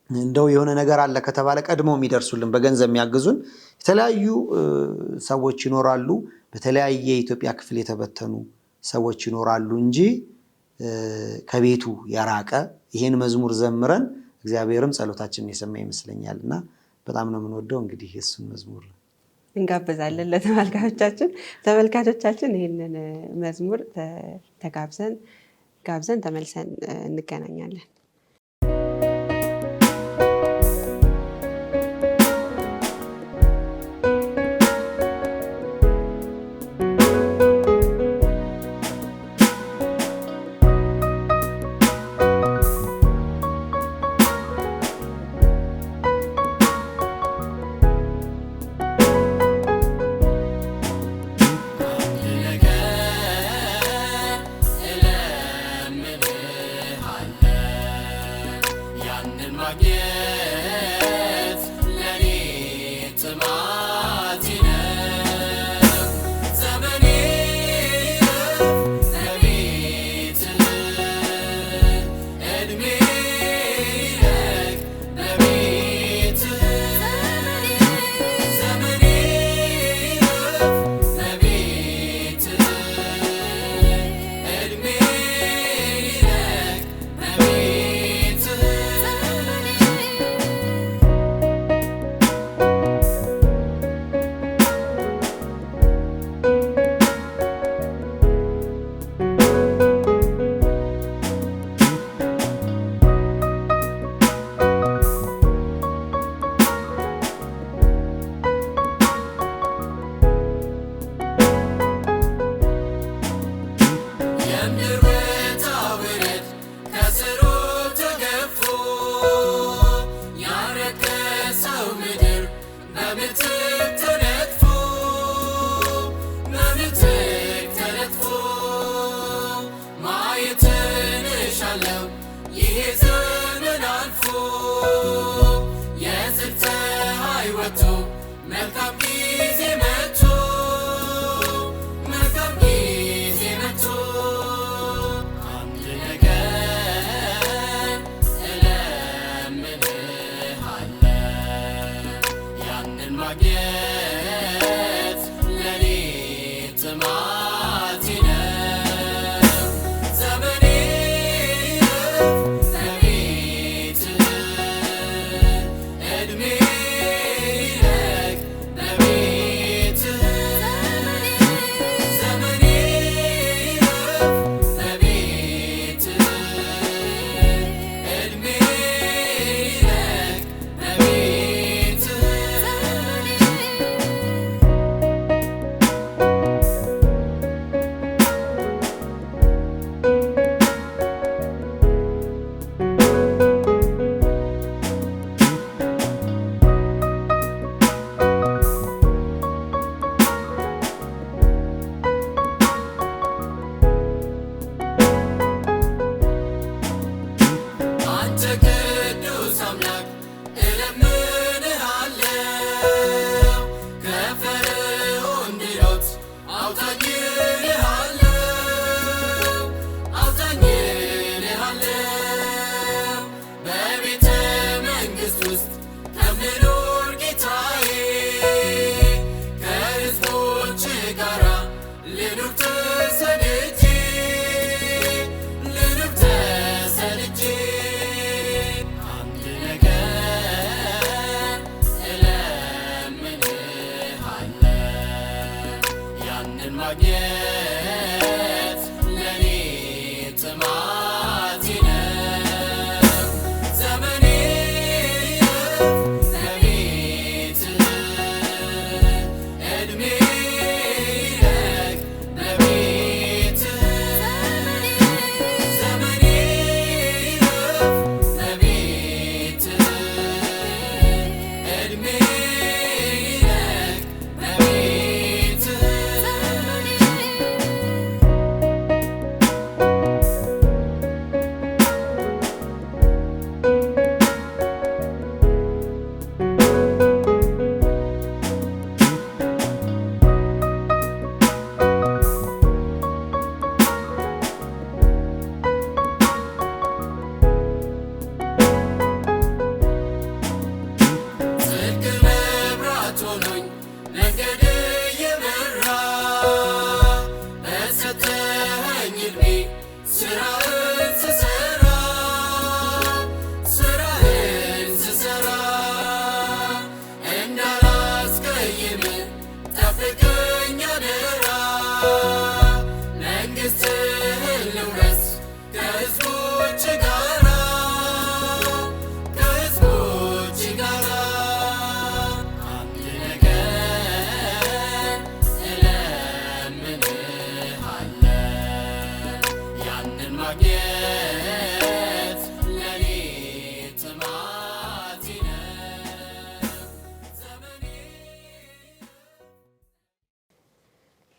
እንደው የሆነ ነገር አለ ከተባለ ቀድሞ የሚደርሱልን በገንዘብ የሚያግዙን የተለያዩ ሰዎች ይኖራሉ። በተለያየ የኢትዮጵያ ክፍል የተበተኑ ሰዎች ይኖራሉ እንጂ ከቤቱ የራቀ ይሄን መዝሙር ዘምረን እግዚአብሔርም ጸሎታችንን የሰማ ይመስለኛልና በጣም ነው የምንወደው። እንግዲህ እሱን መዝሙር እንጋብዛለን ለተመልካቾቻችን። ተመልካቾቻችን ይህንን መዝሙር ጋብዘን ተመልሰን እንገናኛለን።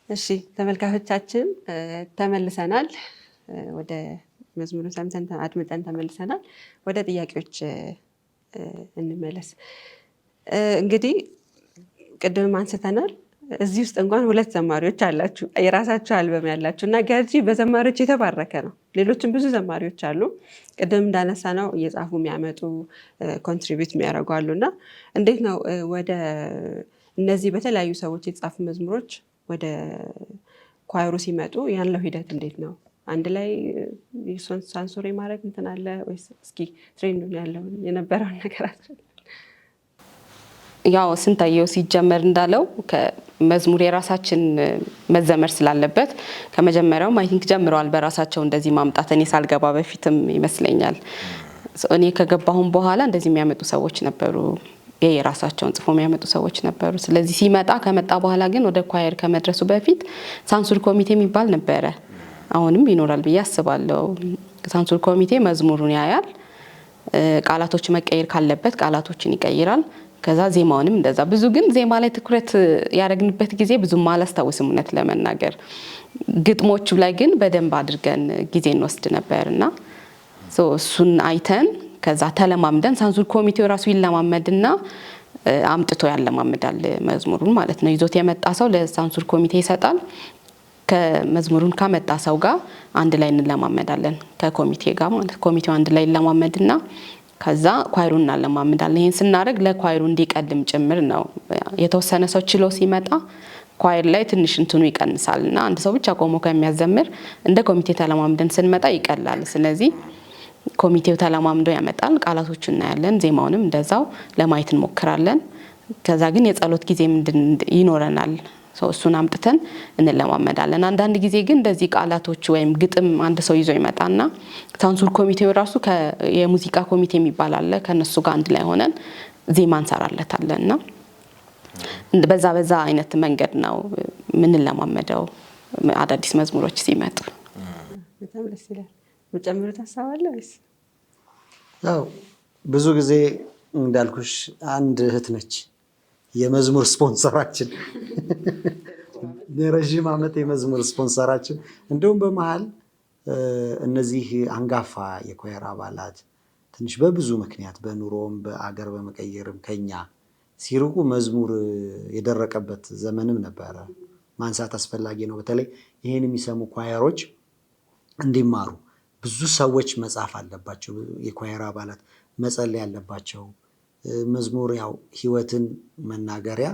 እሺ ተመልካቾቻችን ተመልሰናል። ወደ መዝሙሩን ሰምተን አድምጠን ተመልሰናል። ወደ ጥያቄዎች እንመለስ። እንግዲህ ቅድም አንስተናል፣ እዚህ ውስጥ እንኳን 2 ዘማሪዎች አላችሁ፣ የራሳችሁ አልበም ያላችሁ እና ገርጂ በዘማሪዎች የተባረከ ነው። ሌሎችም ብዙ ዘማሪዎች አሉ። ቅድም እንዳነሳ ነው እየጻፉ የሚያመጡ ኮንትሪቢዩት የሚያደርጉ አሉ እና እንዴት ነው ወደ እነዚህ በተለያዩ ሰዎች የተጻፉ መዝሙሮች ወደ ኳይሩ ሲመጡ ያለው ሂደት እንዴት ነው? አንድ ላይ ሳንሱር ማድረግ እንትን አለ ወይስ? እስኪ ትሬንዱን ያለውን የነበረውን ነገር አስረዳ። ያው ስንታየው ሲጀመር እንዳለው ከመዝሙር የራሳችን መዘመር ስላለበት ከመጀመሪያውም አይ ቲንክ ጀምረዋል በራሳቸው እንደዚህ ማምጣት። እኔ ሳልገባ በፊትም ይመስለኛል። እኔ ከገባሁም በኋላ እንደዚህ የሚያመጡ ሰዎች ነበሩ፣ የራሳቸውን ጽፎ የሚያመጡ ሰዎች ነበሩ። ስለዚህ ከመጣ በኋላ ግን ወደ ኳየር ከመድረሱ በፊት ሳንሱር ኮሚቴ የሚባል ነበረ። አሁንም ይኖራል ብዬ አስባለሁ። ሳንሱር ኮሚቴ መዝሙሩን ያያል፣ ቃላቶች መቀየር ካለበት ቃላቶችን ይቀይራል። ከዛ ዜማውንም እንደዛ። ብዙ ግን ዜማ ላይ ትኩረት ያደረግንበት ጊዜ ብዙም አላስታውስም እውነት ለመናገር። ግጥሞቹ ላይ ግን በደንብ አድርገን ጊዜ እንወስድ ነበርና እሱን አይተን ከዛ ተለማምደን ሳንሱር ኮሚቴው ራሱ ይለማመድና አምጥቶ ያለማምዳል መዝሙሩን ማለት ነው። ይዞት የመጣ ሰው ለሳንሱር ኮሚቴ ይሰጣል። ከመዝሙሩን ካመጣ ሰው ጋር አንድ ላይ እንለማመዳለን፣ ከኮሚቴ ጋር ማለት ኮሚቴው አንድ ላይ ይለማመድና ከዛ ኳይሩን እናለማምዳለን። ይሄን ስናደርግ ለኳይሩ እንዲቀድም ጭምር ነው። የተወሰነ ሰው ችሎ ሲመጣ ኳይር ላይ ትንሽ እንትኑ ይቀንሳልና አንድ ሰው ብቻ ቆሞ ከሚያዘምር እንደ ኮሚቴ ተለማምደን ስንመጣ ይቀላል። ስለዚህ ኮሚቴው ተለማምዶ ያመጣል። ቃላቶቹን እናያለን፣ ዜማውንም እንደዛው ለማየት እንሞክራለን። ከዛ ግን የጸሎት ጊዜ ይኖረናል። እሱን አምጥተን እንለማመዳለን። አንዳንድ ጊዜ ግን እንደዚህ ቃላቶች ወይም ግጥም አንድ ሰው ይዞ ይመጣና ሳንሱር ኮሚቴው ራሱ የሙዚቃ ኮሚቴ የሚባል አለ፣ ከነሱ ጋር አንድ ላይ ሆነን ዜማ እንሰራለታለንና በዛ አይነት መንገድ ነው ምንለማመደው አዳዲስ መዝሙሮች ሲመጡ። በጣም ደስ ይላል። መጨመሩት ሀሳብ አለ ወይስ? ያው ብዙ ጊዜ እንዳልኩሽ አንድ እህት ነች የመዝሙር ስፖንሰራችን፣ የረዥም ዓመት የመዝሙር ስፖንሰራችን። እንዲሁም በመሃል እነዚህ አንጋፋ የኳየር አባላት ትንሽ በብዙ ምክንያት በኑሮም በአገር በመቀየርም ከኛ ሲርቁ መዝሙር የደረቀበት ዘመንም ነበረ። ማንሳት አስፈላጊ ነው። በተለይ ይህን የሚሰሙ ኳየሮች እንዲማሩ ብዙ ሰዎች መጻፍ አለባቸው። የኳየር አባላት መጸለይ አለባቸው። መዝሙር ያው ህይወትን መናገሪያ፣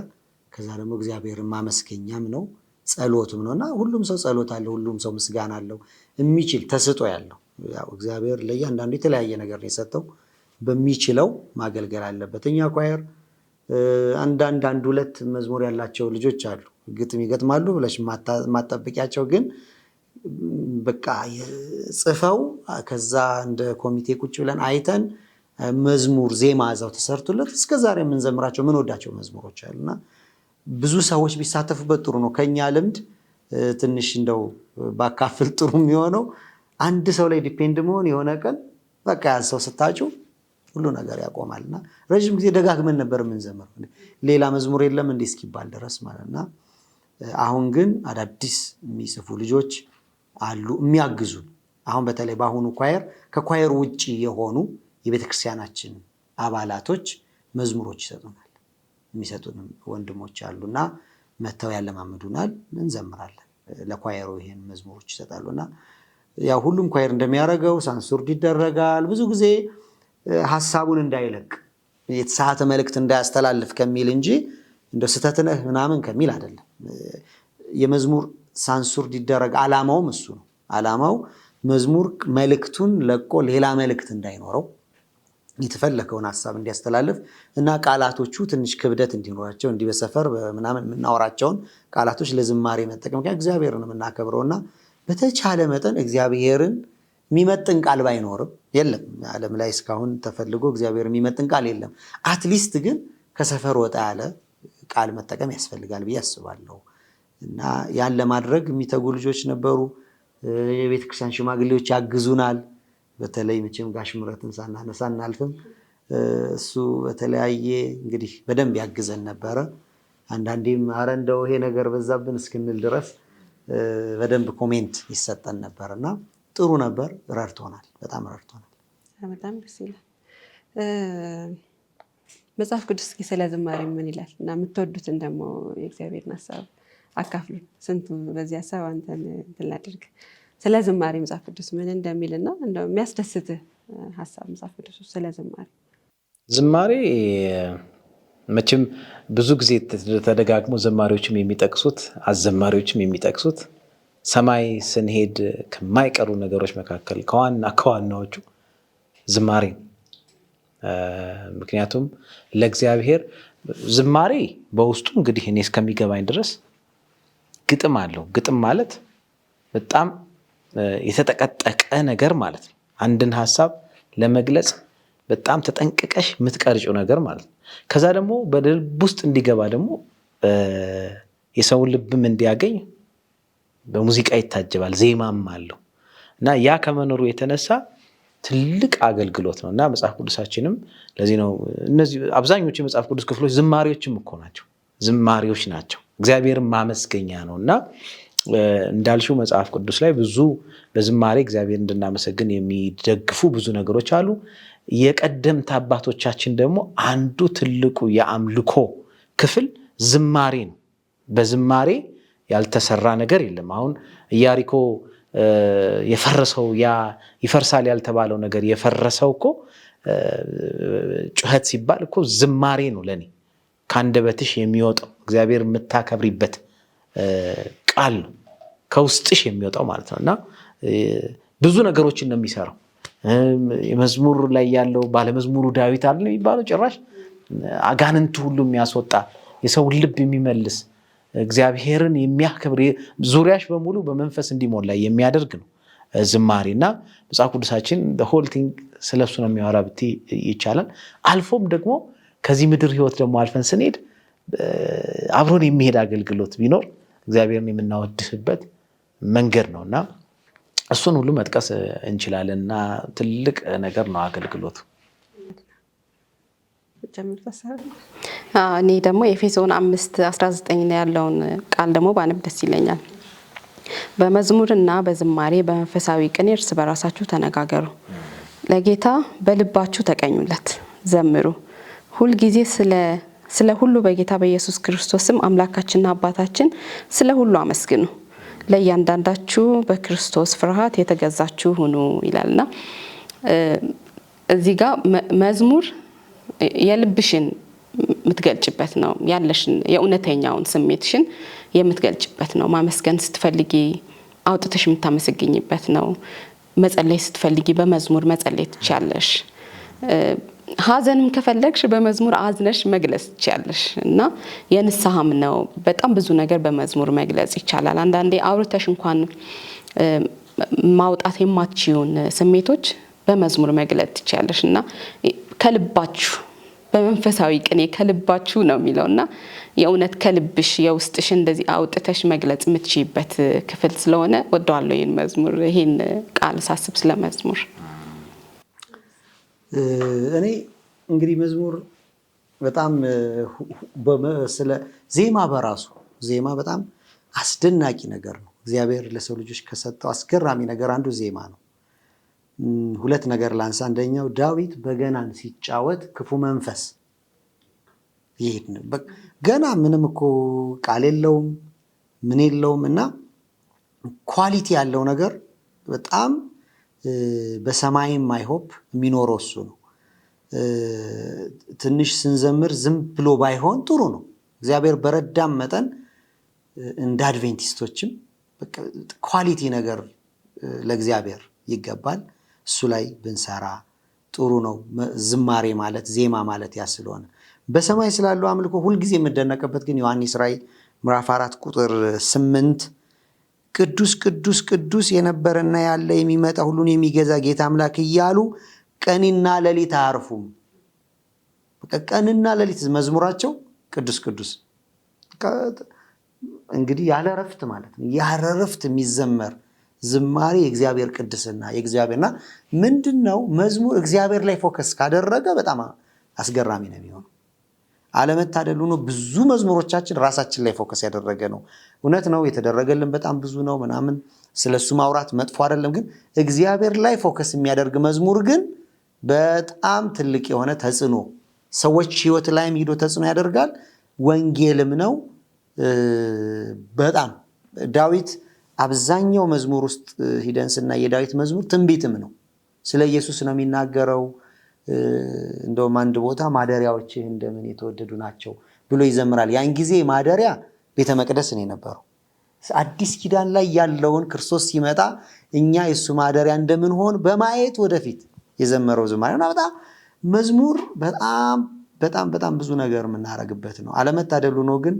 ከዛ ደግሞ እግዚአብሔርን ማመስገኛም ነው፣ ጸሎትም ነው እና ሁሉም ሰው ጸሎት አለው፣ ሁሉም ሰው ምስጋና አለው የሚችል ተስጦ ያለው። ያው እግዚአብሔር ለእያንዳንዱ የተለያየ ነገር ነው የሰጠው፣ በሚችለው ማገልገል አለበት። እኛ ኳየር አንድ ሁለት መዝሙር ያላቸው ልጆች አሉ፣ ግጥም ይገጥማሉ ብለሽ ማጠብቂያቸው ግን በቃ ጽፈው ከዛ እንደ ኮሚቴ ቁጭ ብለን አይተን መዝሙር ዜማ እዛው ተሰርቶለት እስከዛሬ የምንዘምራቸው ምንወዳቸው መዝሙሮች አሉና ብዙ ሰዎች ቢሳተፉበት ጥሩ ነው። ከኛ ልምድ ትንሽ እንደው ባካፍል ጥሩ የሚሆነው አንድ ሰው ላይ ዲፔንድ መሆን የሆነ ቀን በቃ ያን ሰው ስታጩ ሁሉ ነገር ያቆማልና ረጅም ጊዜ ደጋግመን ነበር የምንዘምረው ሌላ መዝሙር የለም እንዴ እስኪባል ድረስ ማለትና አሁን ግን አዳዲስ የሚጽፉ ልጆች አሉ የሚያግዙ አሁን በተለይ በአሁኑ ኳየር ከኳየር ውጪ የሆኑ የቤተክርስቲያናችን አባላቶች መዝሙሮች ይሰጡናል የሚሰጡንም ወንድሞች አሉና መተው ያለማመዱናል እንዘምራለን ለኳየሩ ይሄን መዝሙሮች ይሰጣሉና ያው ሁሉም ኳየር እንደሚያደርገው ሳንሱርድ ይደረጋል ብዙ ጊዜ ሐሳቡን እንዳይለቅ የተሳተ መልእክት እንዳያስተላልፍ ከሚል እንጂ እንደ ስተትነህ ምናምን ከሚል አይደለም የመዝሙር ሳንሱርድ ይደረግ አላማውም እሱ ነው አላማው መዝሙር መልእክቱን ለቆ ሌላ መልእክት እንዳይኖረው የተፈለከውን ሐሳብ እንዲያስተላልፍ እና ቃላቶቹ ትንሽ ክብደት እንዲኖራቸው እንዲበሰፈር ምናምን እናወራቸውን ቃላቶች ለዝማሬ መጠቀም እግዚአብሔርን እናከብረውና በተቻለ መጠን እግዚአብሔርን የሚመጥን ቃል ባይኖርም የለም ዓለም ላይ እስካሁን ተፈልጎ እግዚአብሔር የሚመጥን ቃል የለም አትሊስት ግን ከሰፈር ወጣ ያለ ቃል መጠቀም ያስፈልጋል ብዬ አስባለሁ እና ያን ለማድረግ የሚተጉ ልጆች ነበሩ የቤተ ክርስቲያን ሽማግሌዎች ያግዙናል በተለይ መቼም ጋሽ ምረትን ሳናነሳ እናልፍም እሱ በተለያየ እንግዲህ በደንብ ያግዘን ነበር አንዳንዴም አረ እንደው ይሄ ነገር በዛብን እስክንል ድረስ በደንብ ኮሜንት ይሰጠን ነበርና ጥሩ ነበር ረድቶናል በጣም ረድቶናል በጣም ደስ ይላል መጽሐፍ ቅዱስ እስኪ ስለ ዝማሬ ምን ይላል እና የምትወዱትን ደግሞ የእግዚአብሔርን ሐሳብ አካፍሉን ስንቱ በዚህ ሐሳብ አንተን እንድናደርግ ስለ ዝማሬ መጽሐፍ ቅዱስ ምን እንደሚልና እንደው የሚያስደስትህ ሐሳብ መጽሐፍ ቅዱስ ስለ ዝማሬ መቼም ብዙ ጊዜ ተደጋግሞ ዘማሪዎችም የሚጠቅሱት አዘማሪዎችም የሚጠቅሱት ሰማይ ስንሄድ ከማይቀሩ ነገሮች መካከል ከዋናዎቹ ዝማሬ ምክንያቱም ለእግዚአብሔር ዝማሬ በውስጡ እንግዲህ እኔ እስከሚገባኝ ድረስ ግጥም አለው ግጥም ማለት በጣም የተጠቀጠቀ ነገር ማለት ነው አንድን ሐሳብ ለመግለጽ በጣም ተጠንቅቀሽ የምትቀርጪው ነገር ማለት ነው ከዛ ደግሞ በልብ ውስጥ እንዲገባ ደግሞ የሰውን ልብም እንዲያገኝ በሙዚቃ ይታጀባል ዜማም አለው እና ያ ከመኖሩ የተነሳ ትልቅ አገልግሎት ነውና መጽሐፍ ቅዱሳችንም ለዚህ ነው እነዚህ አብዛኞቹ የመጽሐፍ ቅዱስ ክፍሎች ዝማሬዎችም እኮ ናቸው ዝማሬዎች ናቸው እግዚአብሔርን ማመስገኛ ነውና እንዳልሽው መጽሐፍ ቅዱስ ላይ ብዙ ለዝማሬ እግዚአብሔር እንድናመሰግን የሚደግፉ ብዙ ነገሮች አሉ የቀደምት አባቶቻችን ደግሞ አንዱ ትልቁ የአምልኮ ክፍል ዝማሬ ነው በዝማሬ ያልተሰራ ነገር የለም አሁን ኢያሪኮ የፈረሰው ያ ይፈርሳል ያልተባለው ነገር የፈረሰው እኮ ጩኸት ሲባል እኮ ዝማሬ ነው ለኔ ካንደበትሽ የሚወጣው እግዚአብሔር የምታከብሪበት ቃል ነው ከውስጥሽ የሚወጣው ማለት ነውና ብዙ ነገሮችን ነው የሚሰራው የመዝሙር ላይ ያለው ባለመዝሙሩ ዳዊት አይደል የሚባለው ጭራሽ አጋንንት ሁሉ የሚያስወጣ የሰው ልብ የሚመልስ እግዚአብሔርን የሚያከብር ዙሪያሽ በሙሉ በመንፈስ እንዲሞላ የሚያደርግ ነው ዝማሬና መጽሐፍ ቅዱሳችን the whole thing ስለሱ ነው የሚያወራ ብቲ ይቻላል አልፎም ደግሞ ከዚህ ምድር ህይወት ደግሞ አልፈን ስንሄድ አብሮን የሚሄድ አገልግሎት ቢኖር እግዚአብሔርን የምናወድስበት መንገድ ነውና እሱን ሁሉ መጥቀስ እንችላለንና ትልቅ ነገር ነው አገልግሎቱ እኔ ደግሞ ኤፌሶን 5:19 ላይ ያለውን ቃል ደግሞ ባነብ ደስ ይለኛል በመዝሙርና በዝማሬ በመንፈሳዊ ቅኔ እርስ በራሳችሁ ተነጋገሩ ለጌታ በልባችሁ ተቀኙለት ዘምሩ ሁሉ ጊዜ ስለ ሁሉ በጌታ በኢየሱስ ክርስቶስ ስም አምላካችንና አባታችን ስለ ሁሉ አመስግኑ ለእያንዳንዳችሁ በክርስቶስ ፍርሃት የተገዛችሁ ሁኑ ይላልና እዚህ ጋር መዝሙር የልብሽን የምትገልጭበት ነው ያለሽን የእውነተኛውን ስሜትሽን የምትገልጭበት ነው ማመስገን ስትፈልጊ አውጥተሽ የምታመሰግኝበት ነው መጸለይ ስትፈልጊ በመዝሙር መጸለይ ትችያለሽ ሐዘንም ከፈለግሽ በመዝሙር አዝነሽ መግለጽ ትችያለሽ እና የንስሐም ነው በጣም ብዙ ነገር በመዝሙር መግለጽ ይቻላል አንዳንዴ አውርተሽ እንኳን ማውጣት የማትችዩን ስሜቶች በመዝሙር መግለጽ ትችያለሽ እና ከልባችሁ በመንፈሳዊ ቅኔ ከልባችሁ ነው የሚለውና የእውነት ከልብሽ የውስጥሽ እንደዚህ አውጥተሽ መግለጽ የምትችይበት ክፍል ስለሆነ ወደዋለሁ ይሄን መዝሙር ይሄን ቃል ሳስብ ስለመዝሙር እኔ እንግዲህ መዝሙር በጣም ስለ ዜማ በራሱ ዜማ በጣም አስደናቂ ነገር ነው። እግዚአብሔር ለሰው ልጆች ከሰጠው አስገራሚ ነገር አንዱ ዜማ ነው። ሁለት ነገር ላንሳ። አንደኛው ዳዊት በገናን ሲጫወት ክፉ መንፈስ ይሄድ ገና ምንም እኮ ቃል የለውም ምን የለውም እና ኳሊቲ ያለው ነገር በጣም በሰማይም አይሆፕ የሚኖረው እሱ ነው። ትንሽ ስንዘምር ዝም ብሎ ባይሆን ጥሩ ነው። እግዚአብሔር በረዳም መጠን እንደ አድቬንቲስቶችም ኳሊቲ ነገር ለእግዚአብሔር ይገባል። እሱ ላይ ብንሰራ ጥሩ ነው። ዝማሬ ማለት ዜማ ማለት ያ ስለሆነ በሰማይ ስላለው አምልኮ ሁልጊዜ የምደነቅበት ግን ዮሐንስ ራእይ ምዕራፍ 4 ቁጥር 8 ቅዱስ ቅዱስ ቅዱስ የነበረና ያለ የሚመጣ ሁሉን የሚገዛ ጌታ አምላክ እያሉ ቀንና ሌሊት አያርፉም። ቀንና ሌሊት መዝሙራቸው ቅዱስ ቅዱስ እንግዲህ ያለ እረፍት ማለት ነው። ያለ እረፍት የሚዘመር ዝማሬ የእግዚአብሔር ቅድስና የእግዚአብሔርና ምንድነው መዝሙር እግዚአብሔር ላይ ፎከስ ካደረገ በጣም አስገራሚ ነው የሚሆነው። አለመታደሉ ነው ብዙ መዝሙሮቻችን ራሳችን ላይ ፎከስ ያደረገ ነው። እውነት ነው የተደረገልን በጣም ብዙ ነው ምናምን ስለሱ ማውራት መጥፎ አይደለም። ግን እግዚአብሔር ላይ ፎከስ የሚያደርግ መዝሙር ግን በጣም ትልቅ የሆነ ተጽዕኖ ሰዎች ህይወት ላይም ሄዶ ተጽዕኖ ያደርጋል። ወንጌልም ነው። በጣም ዳዊት አብዛኛው መዝሙር ውስጥ ሂደን ስናይ የዳዊት መዝሙር ትንቢትም ነው። ስለ ኢየሱስ ነው የሚናገረው። እንደውም አንድ ቦታ ማደሪያዎችህ እንደምን የተወደዱ ናቸው ብሎ ይዘምራል። ያን ጊዜ ማደሪያ ቤተ መቅደስ ነው የነበረው። አዲስ ኪዳን ላይ ያለውን ክርስቶስ ሲመጣ እኛ የሱ ማደሪያ እንደምን ሆን በማየት ወደፊት የዘመረው ዝማሬ ነው። በጣም መዝሙር በጣም ብዙ ነገር የምናረግበት ነው። አለመታደሉ ነው ግን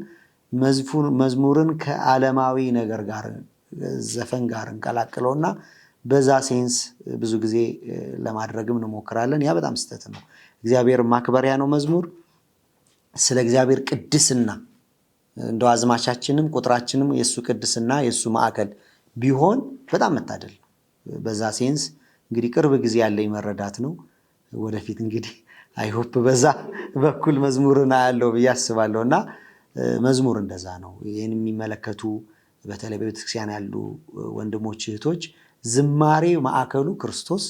መዝሙርን ከዓለማዊ ነገር ጋር ዘፈን ጋር እንቀላቅለውና በዛ ሴንስ ብዙ ጊዜ ለማድረግም እንሞክራለን። ያ በጣም ስህተት ነው። እግዚአብሔር ማክበሪያ ነው መዝሙር። ስለ እግዚአብሔር ቅድስና እንደው አዝማቻችንም ቁጥራችንም የሱ ቅድስና የሱ ማዕከል ቢሆን በጣም መታደል ነው። በዛ ሴንስ እንግዲህ ቅርብ ጊዜ ያለኝ መረዳት ነው። ወደፊት እንግዲህ አይሆፕ በዛ በኩል መዝሙርን አያለው ብዬ አስባለሁና መዝሙር እንደዛ ነው። ይሄን የሚመለከቱ በተለይ በቤተክርስቲያን ያሉ ወንድሞች እህቶች ዝማሬ ማዕከሉ ክርስቶስ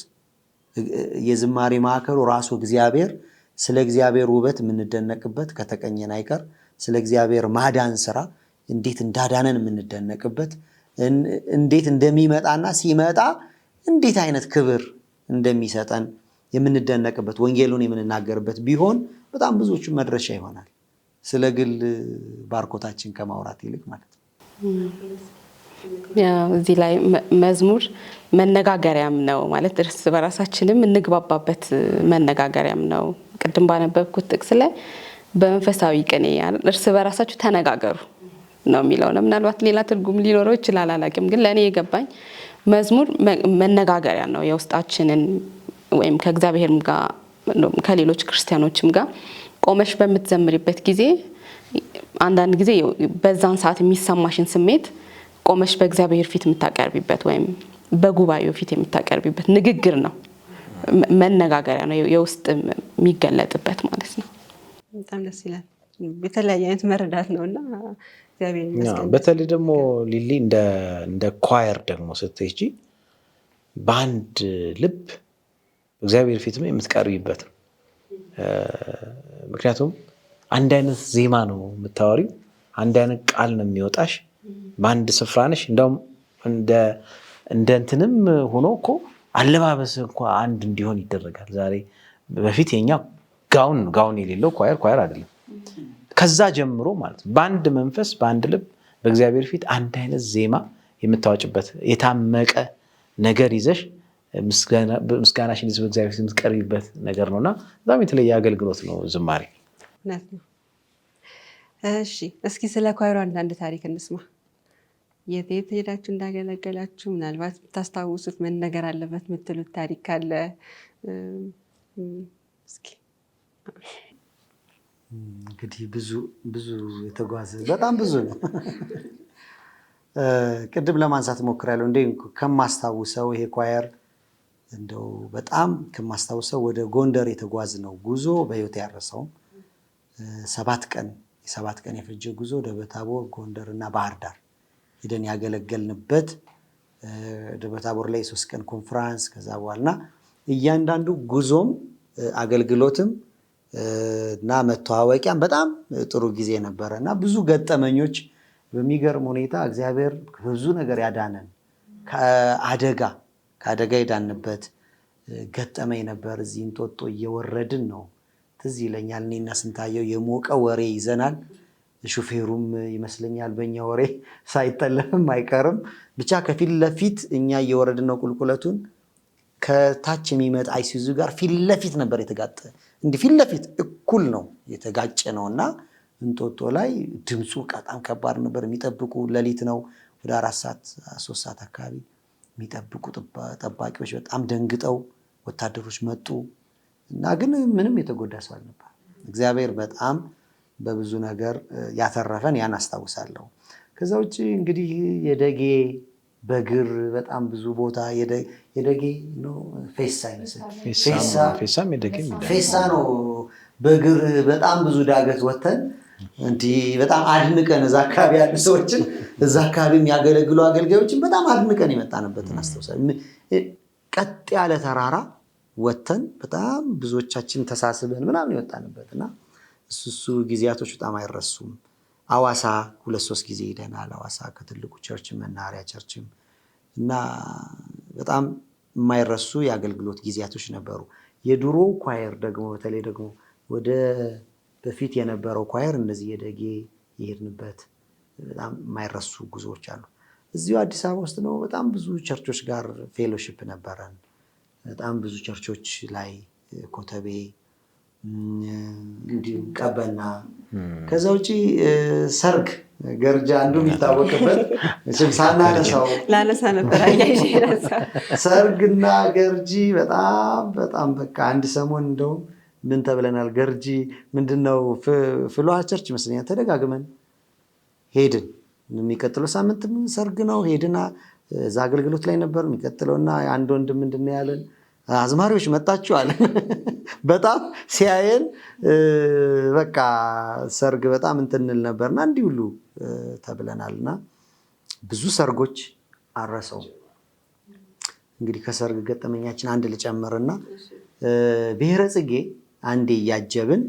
የዝማሬ ማዕከሉ ራሱ እግዚአብሔር ስለ እግዚአብሔር ውበት የምንደነቅበት ከተቀኘን አይቀር ስለ እግዚአብሔር ማዳን ስራ እንዴት እንዳዳነን የምንደነቅበት እንዴት እንደሚመጣና ሲመጣ እንዴት አይነት ክብር እንደሚሰጠን የምንደነቅበት ወንጌሉን የምንናገርበት ቢሆን በጣም ብዙዎቹ መድረሻ ይሆናል። ስለ ግል ባርኮታችን ከማውራት ይልቅ ማለት ነው። ያው እዚህ ላይ መዝሙር መነጋገሪያም ነው ማለት እርስ በራሳችንም እንግባባበት መነጋገሪያም ነው። ቅድም ባነበብኩት ጥቅስ ላይ በመንፈሳዊ ቅኔ እርስ በራሳችሁ ተነጋገሩ ነው የሚለው ነው። ምናልባት ሌላ ትርጉም ሊኖረው ይችላል አላውቅም። ግን ለእኔ የገባኝ መዝሙር መነጋገሪያ ነው። የውስጣችንን ወይም ከእግዚአብሔርም ጋር ከሌሎች ክርስቲያኖችም ጋር ቆመሽ በምትዘምሪበት ጊዜ አንዳንድ ጊዜ በዛን ሰዓት የሚሰማሽን ስሜት ቆመሽ በእግዚአብሔር ፊት የምታቀርቢበት ወይም በጉባኤው ፊት የምታቀርቢበት ንግግር ነው። መነጋገሪያ ነው፣ የውስጥ የሚገለጥበት ማለት ነው። በጣም ደስ ይላል። የተለያየ አይነት መረዳት ነውና እግዚአብሔር ይመስገን። በተለይ ደግሞ ሊሊ እንደ ኳየር ደግሞ ስትሄጂ በአንድ ልብ እግዚአብሔር ፊትም የምትቀርቢበት ነው። ምክንያቱም አንድ አይነት ዜማ ነው የምታወሪው፣ አንድ አይነት ቃል ነው የሚወጣሽ፣ በአንድ ስፍራ ነሽ። እንደውም እንደ እንትንም ሆኖ እኮ አለባበስ እንኳ አንድ እንዲሆን ይደረጋል። ዛሬ በፊት የኛ ጋውን የሌለው ኳየር አይደለም። ከዛ ጀምሮ ማለት ነው በአንድ መንፈስ በአንድ ልብ በእግዚአብሔር ፊት አንድ አይነት ዜማ የምታወጭበት የታመቀ ነገር ይዘሽ ምስጋናሽን ይዘሽ በእግዚአብሔር ፊት የምትቀርቢበት ነገር ነውና በጣም የተለየ አገልግሎት ነው ዝማሬ። እውነት ነው። እሺ እስኪ ስለ ኳየሩ አንዳንድ ታሪክ እንስማ። የት ሄዳችሁ እንዳገለገላችሁ ምናልባት ታስታውሱት ምን ነገር አለበት የምትሉት ታሪክ ካለ እስኪ። እንግዲህ ብዙ የተጓዘ በጣም ብዙ ነው። ቅድም ለማንሳት ሞክራለሁ። እንዴ ከማስታውሰው ይሄ ኳየር እንደው በጣም ከማስታውሰው ወደ ጎንደር የተጓዝነው ጉዞ በህይወት ያረሰውም 7 ቀን የፈጀ ጉዞ ደብረ ታቦር፣ ጎንደር እና ባህር ዳር ሄደን ያገለገልንበት ደብረ ታቦር ላይ 3 ቀን ኮንፈረንስ ከዛ በኋላና እያንዳንዱ ጉዞም አገልግሎትም እና መተዋወቂያም በጣም ጥሩ ጊዜ ነበረ እና ብዙ ገጠመኞች በሚገርም ሁኔታ እግዚአብሔር ብዙ ነገር ያዳነን ከአደጋ የዳንበት ገጠመኝ ነበር። እዚህ እንጦጦ እየወረድን ነው ትዝ ይለኛል። እኔና ስንታየው የሞቀ ወሬ ይዘናል። ሹፌሩም ይመስለኛል በእኛ ወሬ ሳይጠለፍም አይቀርም። ብቻ ከፊት ለፊት እኛ እየወረድን ነው ቁልቁለቱን። ከታች የሚመጣ አይሱዙ ጋር ፊት ለፊት ነበር የተጋጠ። እንዲህ ፊት ለፊት እኩል ነው የተጋጨ ነውና እንጦጦ ላይ ድምፁ በጣም ከባድ ነበር። የሚጠብቁ ሌሊት ነው ወደ 4 ሰዓት 3 ሰዓት አካባቢ የሚጠብቁ ጠባቂዎች በጣም ደንግጠው ወታደሮች መጡ እና ግን ምንም የተጎዳ ሰው አልነበር። እግዚአብሔር በጣም በብዙ ነገር ያተረፈን ያን አስታውሳለሁ። ከዛ ውጭ እንግዲህ የደጌ በግር በጣም ብዙ ቦታ የደጌ ነው ፌሳ ይመስል ፌሳ ነው በግር በጣም ብዙ ዳገት ወተን እንዲህ በጣም አድንቀን እዛ አካባቢ ያሉ ሰዎችን እዛ አካባቢ የሚያገለግሉ አገልጋዮችን በጣም አድንቀን የመጣንበትን አስታውሳለሁ። ቀጥ ያለ ተራራ ወተን በጣም ብዙዎቻችን ተሳስበን ምናምን የወጣንበትና እሱ ጊዜያቶች በጣም አይረሱም። አዋሳ 2-3 ጊዜ ሄደናል። አዋሳ ከትልቁ ቸርችም መናኸሪያ ቸርችም እና በጣም የማይረሱ የአገልግሎት ጊዜያቶች ነበሩ። የድሮ ኳየር ደግሞ በተለይ ደግሞ ወደ በፊት የነበረው ኳየር እንደዚህ የደጌ የሄድንበት በጣም የማይረሱ ጉዞዎች አሉ። እዚሁ አዲስ አበባ ውስጥ ነው በጣም ብዙ ቸርቾች ጋር ፌሎሺፕ ነበረን። በጣም ብዙ ቸርቾች ላይ ኮተቤ እንዲሁም ቀበና ከዛ ውጪ ሰርግ ገርጃ አንዱ የሚታወቅበት ሳናነሳው ላነሳ ነበር አያይዤ ሰርግና ገርጂ በጣም በቃ አንድ ሰሞን እንደውም ምን ተብለናል። ገርጂ ምንድነው ፍሎሃ ቸርች ይመስለኛል ተደጋግመን ሄድን። የሚቀጥለው ሳምንት ሰርግ ነው ሄድና እዛ አገልግሎት ላይ ነበር የሚቀጥለውና አንድ ወንድም ምንድነው ያለን አዝማሪዎች መጣችሁ አለ። በጣም ሲያየን በቃ ሰርግ በጣም እንትንል ነበርና እንዲህ ሁሉ ተብለናልና ብዙ ሰርጎች አረሰው። እንግዲህ ከሰርግ ገጠመኛችን አንድ ልጨምርና ብሔረ ጽጌ አንዴ እያጀብን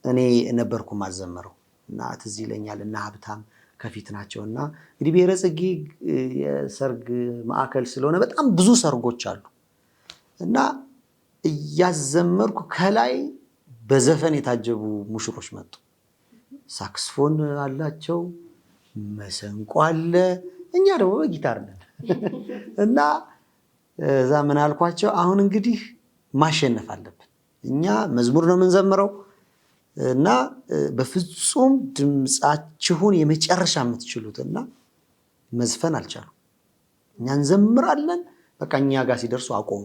እኔ ነበርኩ ማዘመረው እና ትዝ ይለኛል እና ሀብታም ከፊት ናቸውና እንግዲህ ብሔረ ጽጌ የሰርግ ማዕከል ስለሆነ በጣም ብዙ ሰርጎች አሉ እና እያዘመርኩ ከላይ በዘፈን የታጀቡ ሙሽሮች መጡ። ሳክስፎን አላቸው፣ መሰንቆ አለ፣ እኛ ደግሞ በጊታር ነን እና እዛ ምን አልኳቸው፣ አሁን እንግዲህ ማሸነፍ አለብን። እኛ መዝሙር ነው የምንዘምረው እና በፍጹም ድምፃችሁን የመጨረሻ የምትችሉትና መዝፈን አልቻሉ። እኛ እንዘምራለን፣ በቃ እኛ ጋር ሲደርሱ አቆሙ፣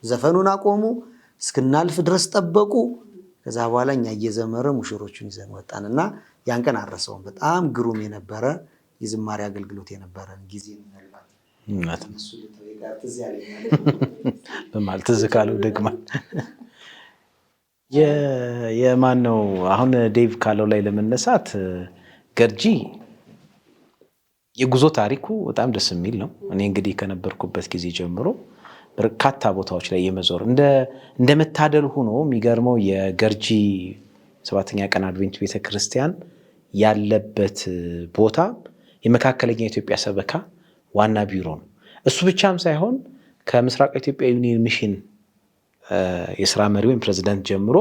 ዘፈኑን አቆሙ፣ እስክናልፍ ድረስ ጠበቁ። ከዛ በኋላ እኛ እየዘመረ ሙሽሮቹን ይዘን ወጣንና ያን ቀን አረሰውም። በጣም ግሩም የነበረ የዝማሬ አገልግሎት የነበረ ጊዜ በማለት ትዝ ካለው ደግማል። የማን ነው አሁን ዴቭ ካለው ላይ ለመነሳት ገርጂ የጉዞ ታሪኩ በጣም ደስ የሚል ነው። እኔ እንግዲህ ከነበርኩበት ጊዜ ጀምሮ በርካታ ቦታዎች ላይ የመዞር እንደ መታደል ሆኖ የሚገርመው የገርጂ 7ኛ ቀን አድቬንት ቤተክርስቲያን ያለበት ቦታ የመካከለኛ ኢትዮጵያ ሰበካ ዋና ቢሮ ነው። እሱ ብቻም ሳይሆን ከምስራቅ ኢትዮጵያ ዩኒየን ሚሽን የስራ መሪ ወይም ፕሬዝዳንት ጀምሮ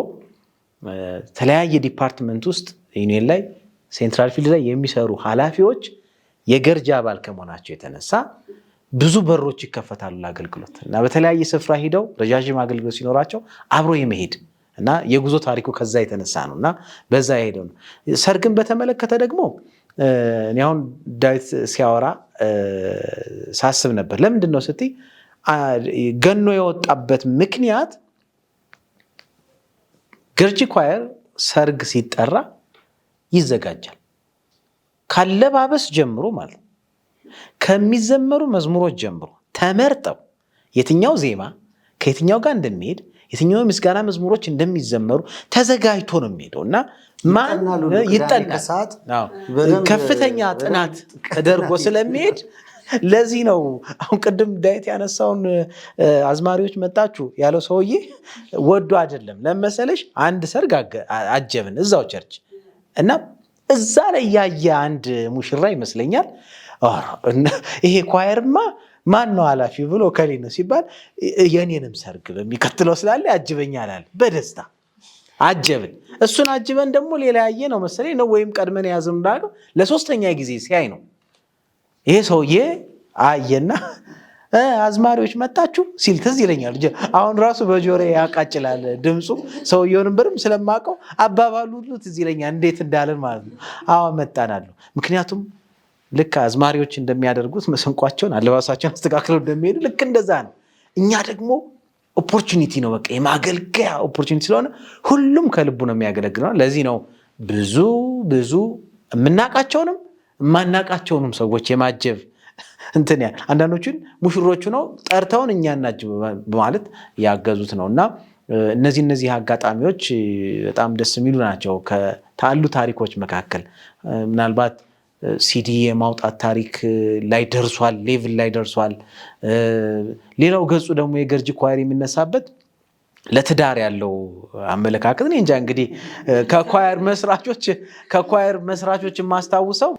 ተለያየ ዲፓርትመንት ውስጥ ዩኒየን ላይ ሴንትራል ፊልድ ላይ የሚሰሩ ኃላፊዎች የገርጂ አባል ከመሆናቸው የተነሳ ብዙ በሮች ይከፈታሉ ለአገልግሎት እና በተለያየ ስፍራ ሄደው ረጃጅም አገልግሎት ሲኖራቸው አብሮ የመሄድ እና የጉዞ ታሪኩ ከዛ የተነሳ ነው እና በዛ የሄደው ነው። ሰርግን በተመለከተ ደግሞ እኔ አሁን ዳዊት ሲያወራ ሳስብ ነበር። ለምንድን ነው ስትይ ገኖ የወጣበት ምክንያት ገርጂ ኳየር ሰርግ ሲጠራ ይዘጋጃል። ካለባበስ ጀምሮ ማለት ከሚዘመሩ መዝሙሮች ጀምሮ ተመርጠው የትኛው ዜማ ከየትኛው ጋር እንደሚሄድ የትኛው ምስጋና መዝሙሮች እንደሚዘመሩ ተዘጋጅቶ ነው የሚሄደው እና ይጠናል። ከፍተኛ ጥናት ተደርጎ ስለሚሄድ ለዚህ ነው አሁን ቅድም ዳዊት ያነሳውን አዝማሪዎች መጣችሁ ያለው ሰውዬ ወዶ አይደለም። ለመሰለሽ አንድ ሰርግ አጀብን እዛው ቸርች እና እዛ ላይ ያየ አንድ ሙሽራ ይመስለኛል ይሄ ኳየርማ ማን ነው ኃላፊ ብሎ ከሌ ነው ሲባል የኔንም ሰርግ በሚከተለው ስላለ ያጅበኛል አለ። በደስታ አጀብን። እሱን አጅበን ደግሞ ሌላ ያየ ነው መሰለኝ ነው ወይም ቀድመን ያዘን እንዳለው ለሶስተኛ ጊዜ ሲያይ ነው ይሄ ሰውዬ አየና አዝማሪዎች መጣችሁ ሲል ትዝ ይለኛል። አሁን ራሱ በጆሮዬ ያቃጭላል ድምፁ። ሰውየውንም ብርም ስለማውቀው አባባሉ ሁሉ ትዝ ይለኛል እንዴት እንዳለን ማለት ነው። አዎ መጣናለሁ። ምክንያቱም ልክ አዝማሪዎች እንደሚያደርጉት መሰንቋቸውን አለባሳቸውን አስተካክለው እንደሚሄዱ ልክ እንደዛ ነው። እኛ ደግሞ ኦፖርቹኒቲ ነው በቃ የማገልገያ ኦፖርቹኒቲ ስለሆነ ሁሉም ከልቡ ነው የሚያገለግለው። ለዚህ ነው ብዙ የምናውቃቸውንም የማናውቃቸውንም ሰዎች የማጀብ እንትን አንዳንዶቹን ሙሽሮቹ ነው ጠርተውን እኛ እናጅብ በማለት ያገዙት ነው። እና እነዚህ አጋጣሚዎች በጣም ደስ የሚሉ ናቸው። ካሉ ታሪኮች መካከል ምናልባት ሲዲ የማውጣት ታሪክ ላይ ደርሷል፣ ሌቭል ላይ ደርሷል። ሌላው ገጹ ደግሞ የገርጂ ኳየር የሚነሳበት ለትዳር ያለው አመለካከት ነው። እንጃ እንግዲህ ከኳየር መስራቾች የማስታውሰው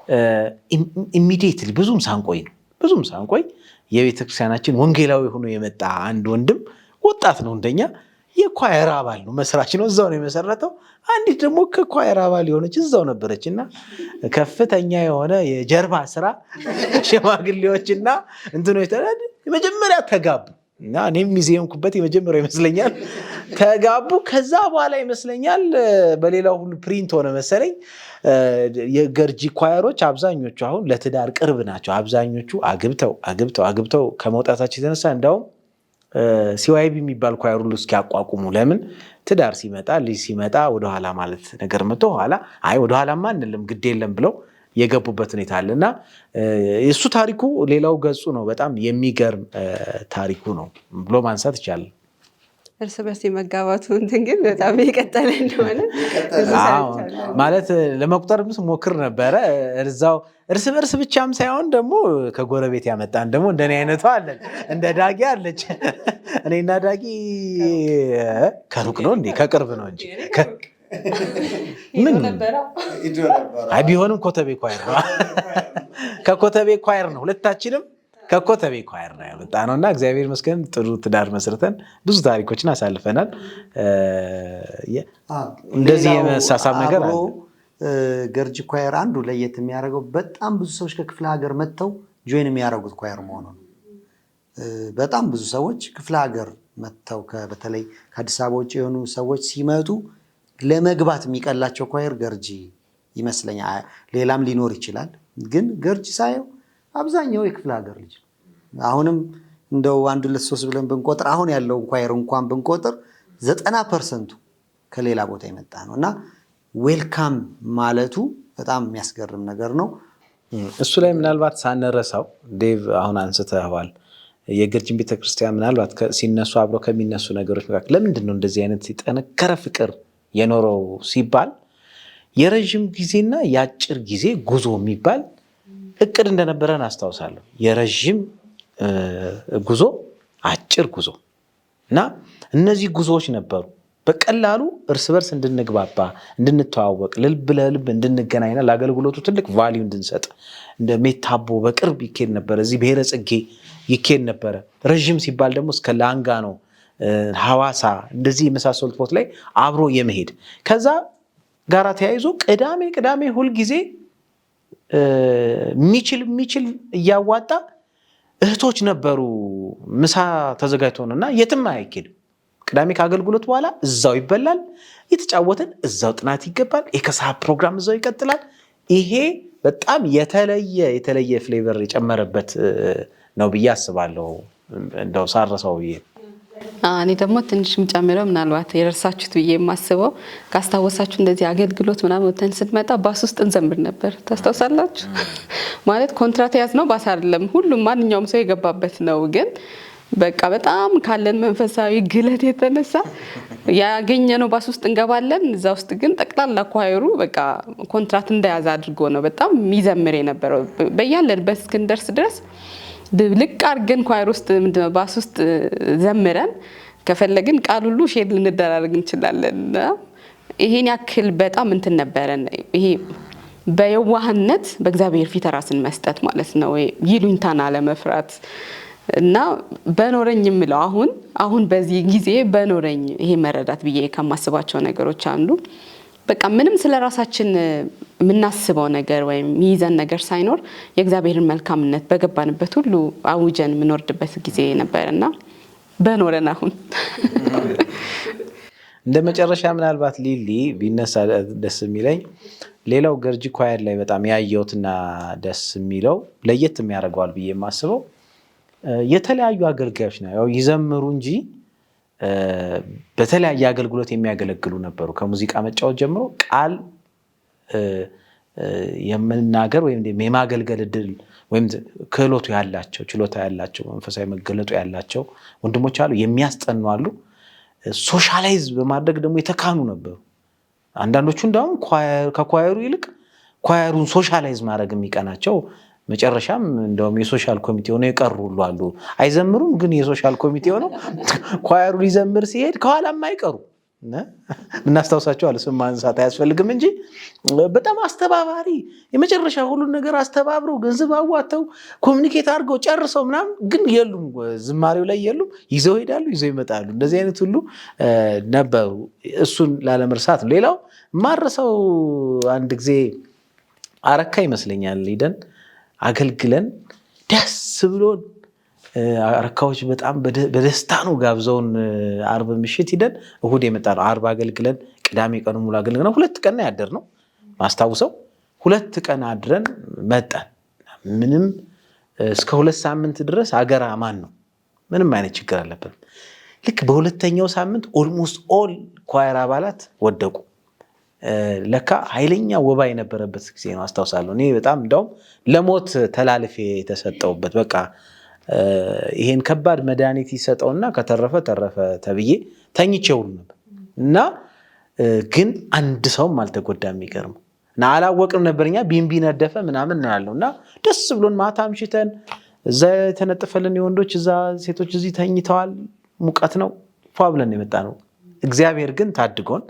ኢሚዲየትሊ ብዙም ሳንቆይ የቤተክርስቲያናችን ወንጌላዊ ሆኖ የመጣ አንድ ወንድም ወጣት ነው እንደኛ የኳየር አባል ነው፣ መስራች ነው፣ እዛው ነው የመሰረተው። አንዲት ደግሞ ከኳየር አባል የሆነች እዛው ነበረች እና ከፍተኛ የሆነ የጀርባ ስራ ሽማግሌዎችና እንትኖች የመጀመሪያ ተጋቡ እና እኔም ሚዜምኩበት የመጀመሪያው ይመስለኛል። ተጋቡ። ከዛ በኋላ ይመስለኛል በሌላው ሁሉ ፕሪንት ሆነ መሰለኝ። የገርጂ ኳየሮች አብዛኞቹ አሁን ለትዳር ቅርብ ናቸው። አብዛኞቹ አግብተው ከመውጣታቸው የተነሳ እንዳውም ሲዋይቢ የሚባል ኳየር ሁሉ እስኪያቋቁሙ ለምን ትዳር ሲመጣ ልጅ ሲመጣ ወደኋላ ማለት ነገር መጥቶ ኋላ ወደኋላማ አንልም ግድ የለም ብለው የገቡበት ሁኔታ አለና እሱ ታሪኩ ሌላው ገጹ ነው። በጣም የሚገርም ታሪኩ ነው ብሎ ማንሳት ይቻላል። እርስ በርስ የመጋባቱ እንትን ግን በጣም የቀጠለ እንደሆነ ማለት ለመቁጠር ሞክር ነበረ። እዛው እርስ በርስ ብቻም ሳይሆን ደግሞ ከጎረቤት ያመጣን ደግሞ እንደኔ አይነቱ አለን። እንደ ዳጊ አለች። እኔና ዳጊ ከሩቅ ነው እንዴ? ከቅርብ ነው እንጂ ምን ቢሆንም ኮተቤ ኳየር ነው። ከኮተቤ ኳየር ነው ሁለታችንም ከኮተቤ ኳየር ነው ያመጣ ነው እና እግዚአብሔር ይመስገን ጥሩ ትዳር መስርተን ብዙ ታሪኮችን አሳልፈናል። እንደዚህ የመሳሳብ ነገር አለ። ገርጂ ኳየር አንዱ ለየት የሚያደርገው በጣም ብዙ ሰዎች ከክፍለ ሀገር መጥተው ጆይን የሚያደርጉት ኳየር መሆኑ ነው። በጣም ብዙ ሰዎች ክፍለ ሀገር መጥተው በተለይ ከአዲስ አበባ ውጭ የሆኑ ሰዎች ሲመጡ ለመግባት የሚቀላቸው ኳየር ገርጂ ይመስለኛል። ሌላም ሊኖር ይችላል፣ ግን ገርጂ ሳየው አብዛኛው የክፍለ ሀገር ልጅ ነው። አሁንም እንደው 1 2 3 ብለን ብንቆጥር አሁን ያለው ኳየር እንኳን ብንቆጥር 90% ከሌላ ቦታ የመጣ ነው እና ዌልካም ማለቱ በጣም የሚያስገርም ነገር ነው። እሱ ላይ ምናልባት ሳንረሳው ዴቭ አሁን አንስተዋል የገርጂን ቤተክርስቲያን ምናልባት ሲነሱ አብሮ ከሚነሱ ነገሮች መካከል ለምንድን ነው እንደዚህ አይነት የጠነከረ ፍቅር የኖረው ሲባል የረጅም ጊዜና የአጭር ጊዜ ጉዞ የሚባል እቅድ እንደነበረን አስታውሳለሁ። የረጅም ጉዞ፣ አጭር ጉዞ እና እነዚህ ጉዞዎች ነበሩ በቀላሉ እርስ በርስ እንድንግባባ፣ እንድንተዋወቅ፣ ልብ ለልብ እንድንገናኝና ለአገልግሎቱ ትልቅ ቫልዩ እንድንሰጥ እንደ ሜታቦ በቅርብ ይኬድ ነበር። እዚህ ብሔረ ጽጌ ይኬድ ነበረ። ረጅም ሲባል ደግሞ እስከ ላንጋኖ፣ ሐዋሳ እንደዚህ የመሳሰሉት ቦታ ላይ አብሮ የመሄድ ከዛ ጋራ ተያይዞ ቅዳሜ ሁልጊዜ የሚችል እያዋጣ እህቶች ነበሩ። ምሳ ተዘጋጅቶ ነውና የትም አይኬድም። ቅዳሜ ከአገልግሎት በኋላ እዛው ይበላል፣ የተጫወትን እዛው ጥናት ይገባል፣ የከሰዓት ፕሮግራም እዛው ይቀጥላል። ይሄ በጣም የተለየ ፍሌቨር የጨመረበት ነው ብዬ አስባለሁ። እንደው ሳረሰው ብዬ እኔ ደግሞ ትንሽ የምጨምረው ምናልባት የረሳችሁት ብዬ የማስበው ካስታወሳችሁ እንደዚህ አገልግሎት ምናምን ወተን ስትመጣ ባስ ውስጥ እንዘምር ነበር። ታስታውሳላችሁ? ማለት ኮንትራት ያዝ ነው ባስ አይደለም፣ ሁሉም ማንኛውም ሰው የገባበት ነው። ግን በቃ በጣም ካለን መንፈሳዊ ግለት የተነሳ ያገኘነው ባስ ውስጥ እንገባለን። እዛ ውስጥ ግን ጠቅላላ ኳየሩ በቃ ኮንትራት እንደያዘ አድርጎ ነው በጣም የሚዘምር የነበረው። በያለንበት እስክንደርስ ድረስ ልቅ አድርገን ኳየር ውስጥ ምንድነው ባስ ውስጥ ዘምረን ከፈለግን ቃል ሁሉ ሼር ልንደራረግ እንችላለን። ይሄን ያክል በጣም እንትን ነበረን። ይሄ በየዋህነት በእግዚአብሔር ፊት ራስን መስጠት ማለት ነው። ይሉኝታን አለመፍራት እና በኖረኝ የምለው አሁን በዚህ ጊዜ በኖረኝ ይሄ መረዳት ብዬ ከማስባቸው ነገሮች አንዱ በቃ ምንም ስለ ራሳችን የምናስበው ነገር ወይም የሚይዘን ነገር ሳይኖር የእግዚአብሔርን መልካምነት በገባንበት ሁሉ አውጀን የምንወርድበት ጊዜ ነበርና በኖረን አሁን እንደ መጨረሻ ምናልባት ሊሊ ቢነሳ ደስ የሚለኝ ሌላው ገርጂ ኳየር ላይ በጣም ያየሁትና ደስ የሚለው ለየት የሚያደርገዋል ብዬ የማስበው የተለያዩ አገልጋዮች ነው ያው ይዘምሩ እንጂ በተለያየ አገልግሎት የሚያገለግሉ ነበሩ። ከሙዚቃ መጫወት ጀምሮ ቃል የመናገር ወይም የማገልገል እድል ወይም ክህሎቱ ያላቸው ችሎታ ያላቸው መንፈሳዊ መገለጡ ያላቸው ወንድሞች አሉ፣ የሚያስጠኑ አሉ። ሶሻላይዝ በማድረግ ደግሞ የተካኑ ነበሩ። አንዳንዶቹ እንደውም ከኳየሩ ይልቅ ኳየሩን ሶሻላይዝ ማድረግ የሚቀናቸው መጨረሻም እንደውም የሶሻል ኮሚቴ ሆነው የቀሩ ሁሉ አሉ። አይዘምሩም ግን የሶሻል ኮሚቴ ሆነው ኳየሩ ሊዘምር ሲሄድ ከኋላም አይቀሩ እናስታውሳቸው አለ። ስም ማንሳት አያስፈልግም እንጂ በጣም አስተባባሪ የመጨረሻ ሁሉን ነገር አስተባብረው ገንዘብ አዋተው ኮሚኒኬት አድርገው ጨርሰው ምናምን ግን የሉም፣ ዝማሬው ላይ የሉም። ይዘው ሄዳሉ፣ ይዘው ይመጣሉ። እንደዚህ አይነት ሁሉ ነበሩ። እሱን ላለመርሳት ነው። ሌላው ማረሰው አንድ ጊዜ አረካ ይመስለኛል ሄደን አገልግለን ደስ ብሎን አረካዎች በጣም በደስታ ነው ጋብዘውን። አርብ ምሽት ሂደን እሁድ የመጣ ነው። አርብ አገልግለን ቅዳሜ ቀኑ ሙሉ አገልግለን 2 ቀን ያደር ነው ማስታውሰው። 2 ቀን አድረን መጣን። ምንም እስከ 2 ሳምንት ድረስ አገር አማን ነው፣ ምንም አይነት ችግር አለብን። ልክ በሁለተኛው ሳምንት ኦልሞስት ኦል ኳየር አባላት ወደቁ። ለካ ኃይለኛ ወባ የነበረበት ጊዜ ነው አስታውሳለሁ። እኔ በጣም እንደውም ለሞት ተላልፌ የተሰጠውበት በቃ ይሄን ከባድ መድኃኒት ይሰጠውና ከተረፈ ተረፈ ተብዬ ተኝቼ ሁሉ ነበር እና ግን አንድ ሰውም አልተጎዳም። የሚገርመው እና አላወቅም ነበርኛ ቢንቢ ነደፈ ምናምን ነው ያለው እና ደስ ብሎን ማታ አምሽተን እዛ የተነጠፈልን የወንዶች እዛ ሴቶች እዚህ ተኝተዋል። ሙቀት ነው ፏ ብለን የመጣ ነው። እግዚአብሔር ግን ታድጎን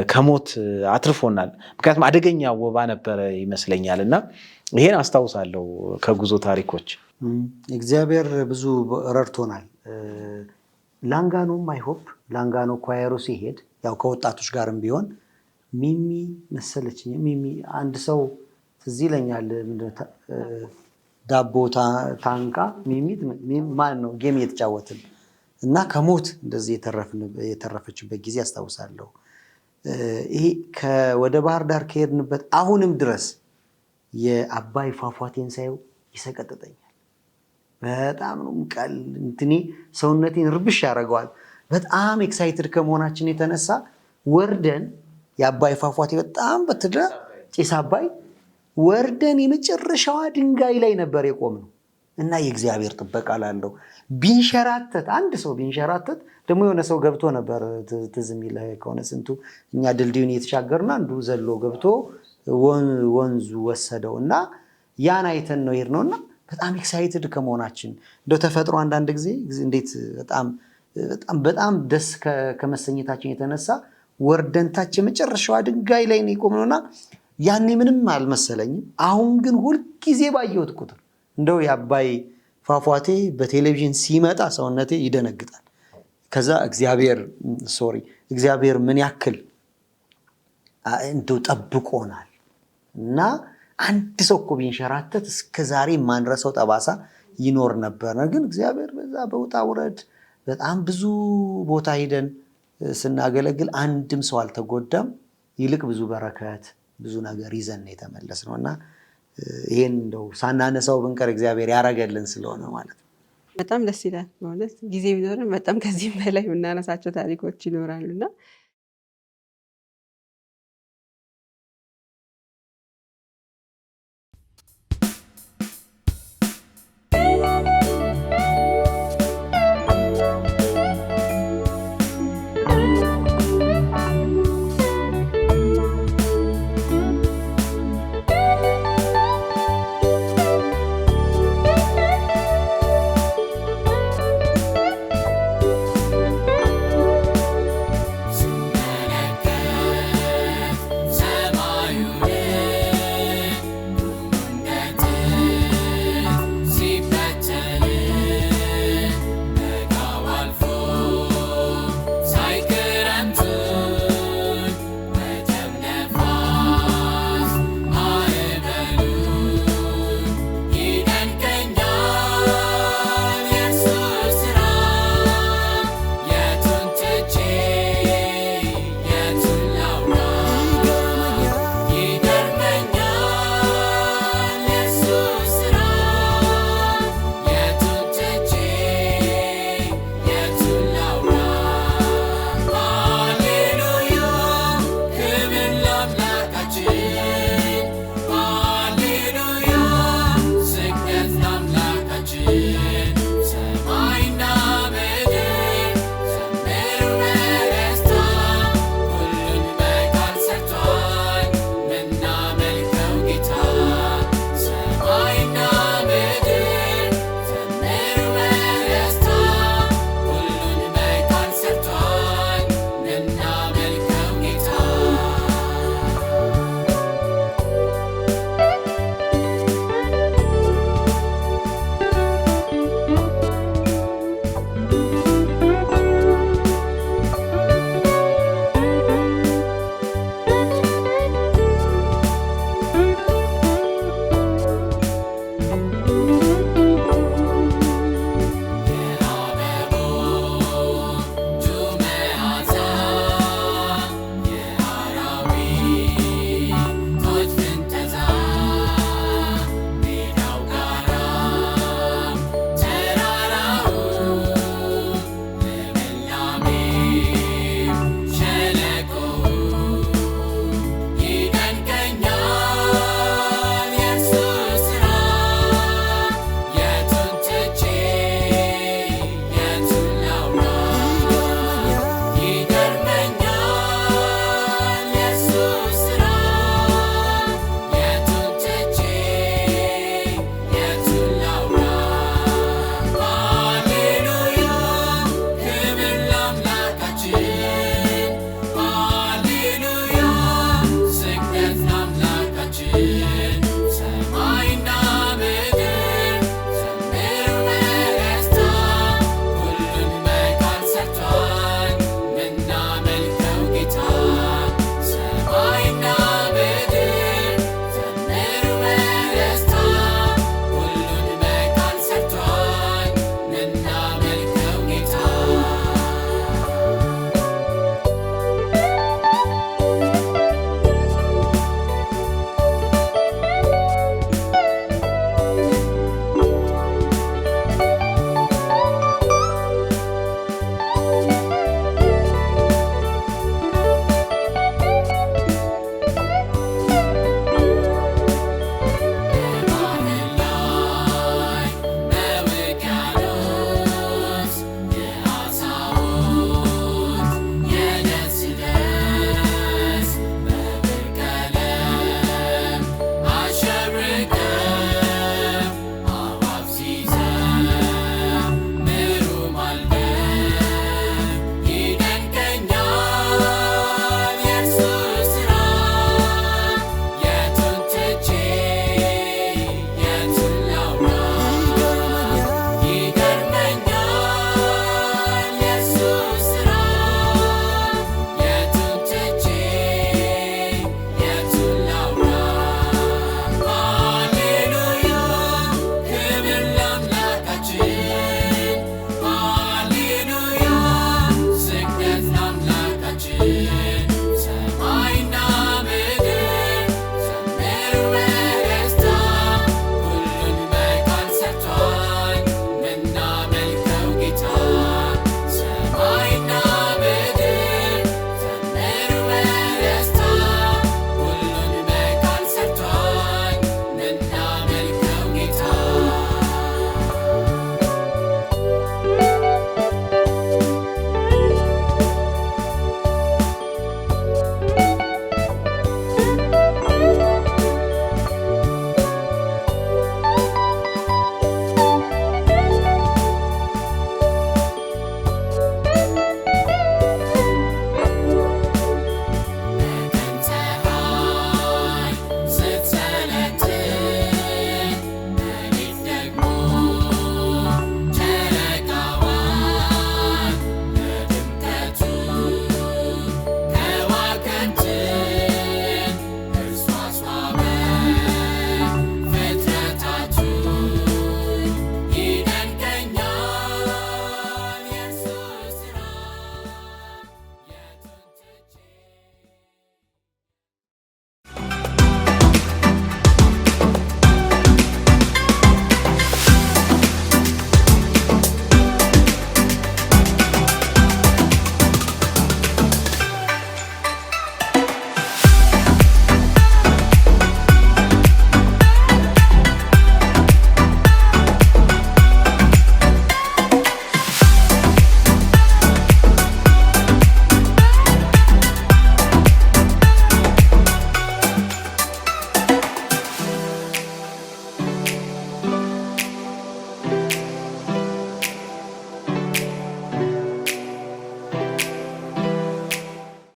ከሞት አትርፎናል። ምክንያቱም አደገኛ ወባ ነበረ ይመስለኛል እና ይሄን አስታውሳለሁ ከጉዞ ታሪኮች። እግዚአብሔር ብዙ ረድቶናል። ላንጋኖም አይሆፕ ላንጋኖ ኳየሩ ሲሄድ ያው ከወጣቶች ጋርም ቢሆን ሚሚ መሰለችኝ ሚሚ አንድ ሰው ትዝ ይለኛል ዳቦ ታንቃ ሚሚ ማን ነው ጌም እየተጫወትን እና ከሞት እንደዚህ የተረፈችበት ጊዜ አስታውሳለሁ። ይሄ ወደ ባህር ዳር ከሄድንበት አሁንም ድረስ የአባይ ፏፏቴን ሳየው ይሰቀጥጠኛል። በጣም ነው ቃል እንትኔ ሰውነቴን ርብሽ ያደርገዋል። በጣም ኤክሳይትድ ከመሆናችን የተነሳ ወርደን የአባይ ፏፏቴ በጣም በትድራ ጭስ አባይ ወርደን የመጨረሻዋ ድንጋይ ላይ ነበር የቆምነው እና የእግዚአብሔር ጥበቃ ላለው ቢንሸራተት አንድ ሰው ቢንሸራተት ደግሞ የሆነ ሰው ገብቶ ነበር ትዝ የሚል ከሆነ ስንቱ እኛ ድልድዩን እየተሻገርና አንዱ ዘሎ ገብቶ ወንዙ ወሰደው እና ያን አይተን ነው ሄድነውና በጣም ኤክሳይትድ ከመሆናችን እንደው ተፈጥሮ አንዳንድ ጊዜ እንዴት በጣም ደስ ከመሰኘታችን የተነሳ ወርደንታች የመጨረሻዋ ድንጋይ ላይ ነው የቆምነውና ያኔ ምንም አልመሰለኝም። አሁን ግን ሁሉ ጊዜ ባየሁት ቁጥር እንደው የአባይ ፏፏቴ በቴሌቪዥን ሲመጣ ሰውነቴ ይደነግጣል። ከዛ እግዚአብሔር ምን ያክል እንደው ጠብቆናል እና አንድ ሰው እኮ ቢንሸራተት እስከ ዛሬ ማንረሰው ጠባሳ ይኖር ነበር። ግን እግዚአብሔር በዛ በውጣ ውረድ በጣም ብዙ ቦታ ሄደን ስናገለግል አንድም ሰው አልተጎዳም። ይልቅ ብዙ በረከት ብዙ ነገር ይዘን የተመለስነው እና ይሄን እንደው ሳናነሳው ብንቀር እግዚአብሔር ያረጋልን ስለሆነ ማለት ነው። በጣም ደስ ይላል ማለት ጊዜ ቢኖርም በጣም ከዚህም በላይ የምናነሳቸው ታሪኮች ይኖራሉና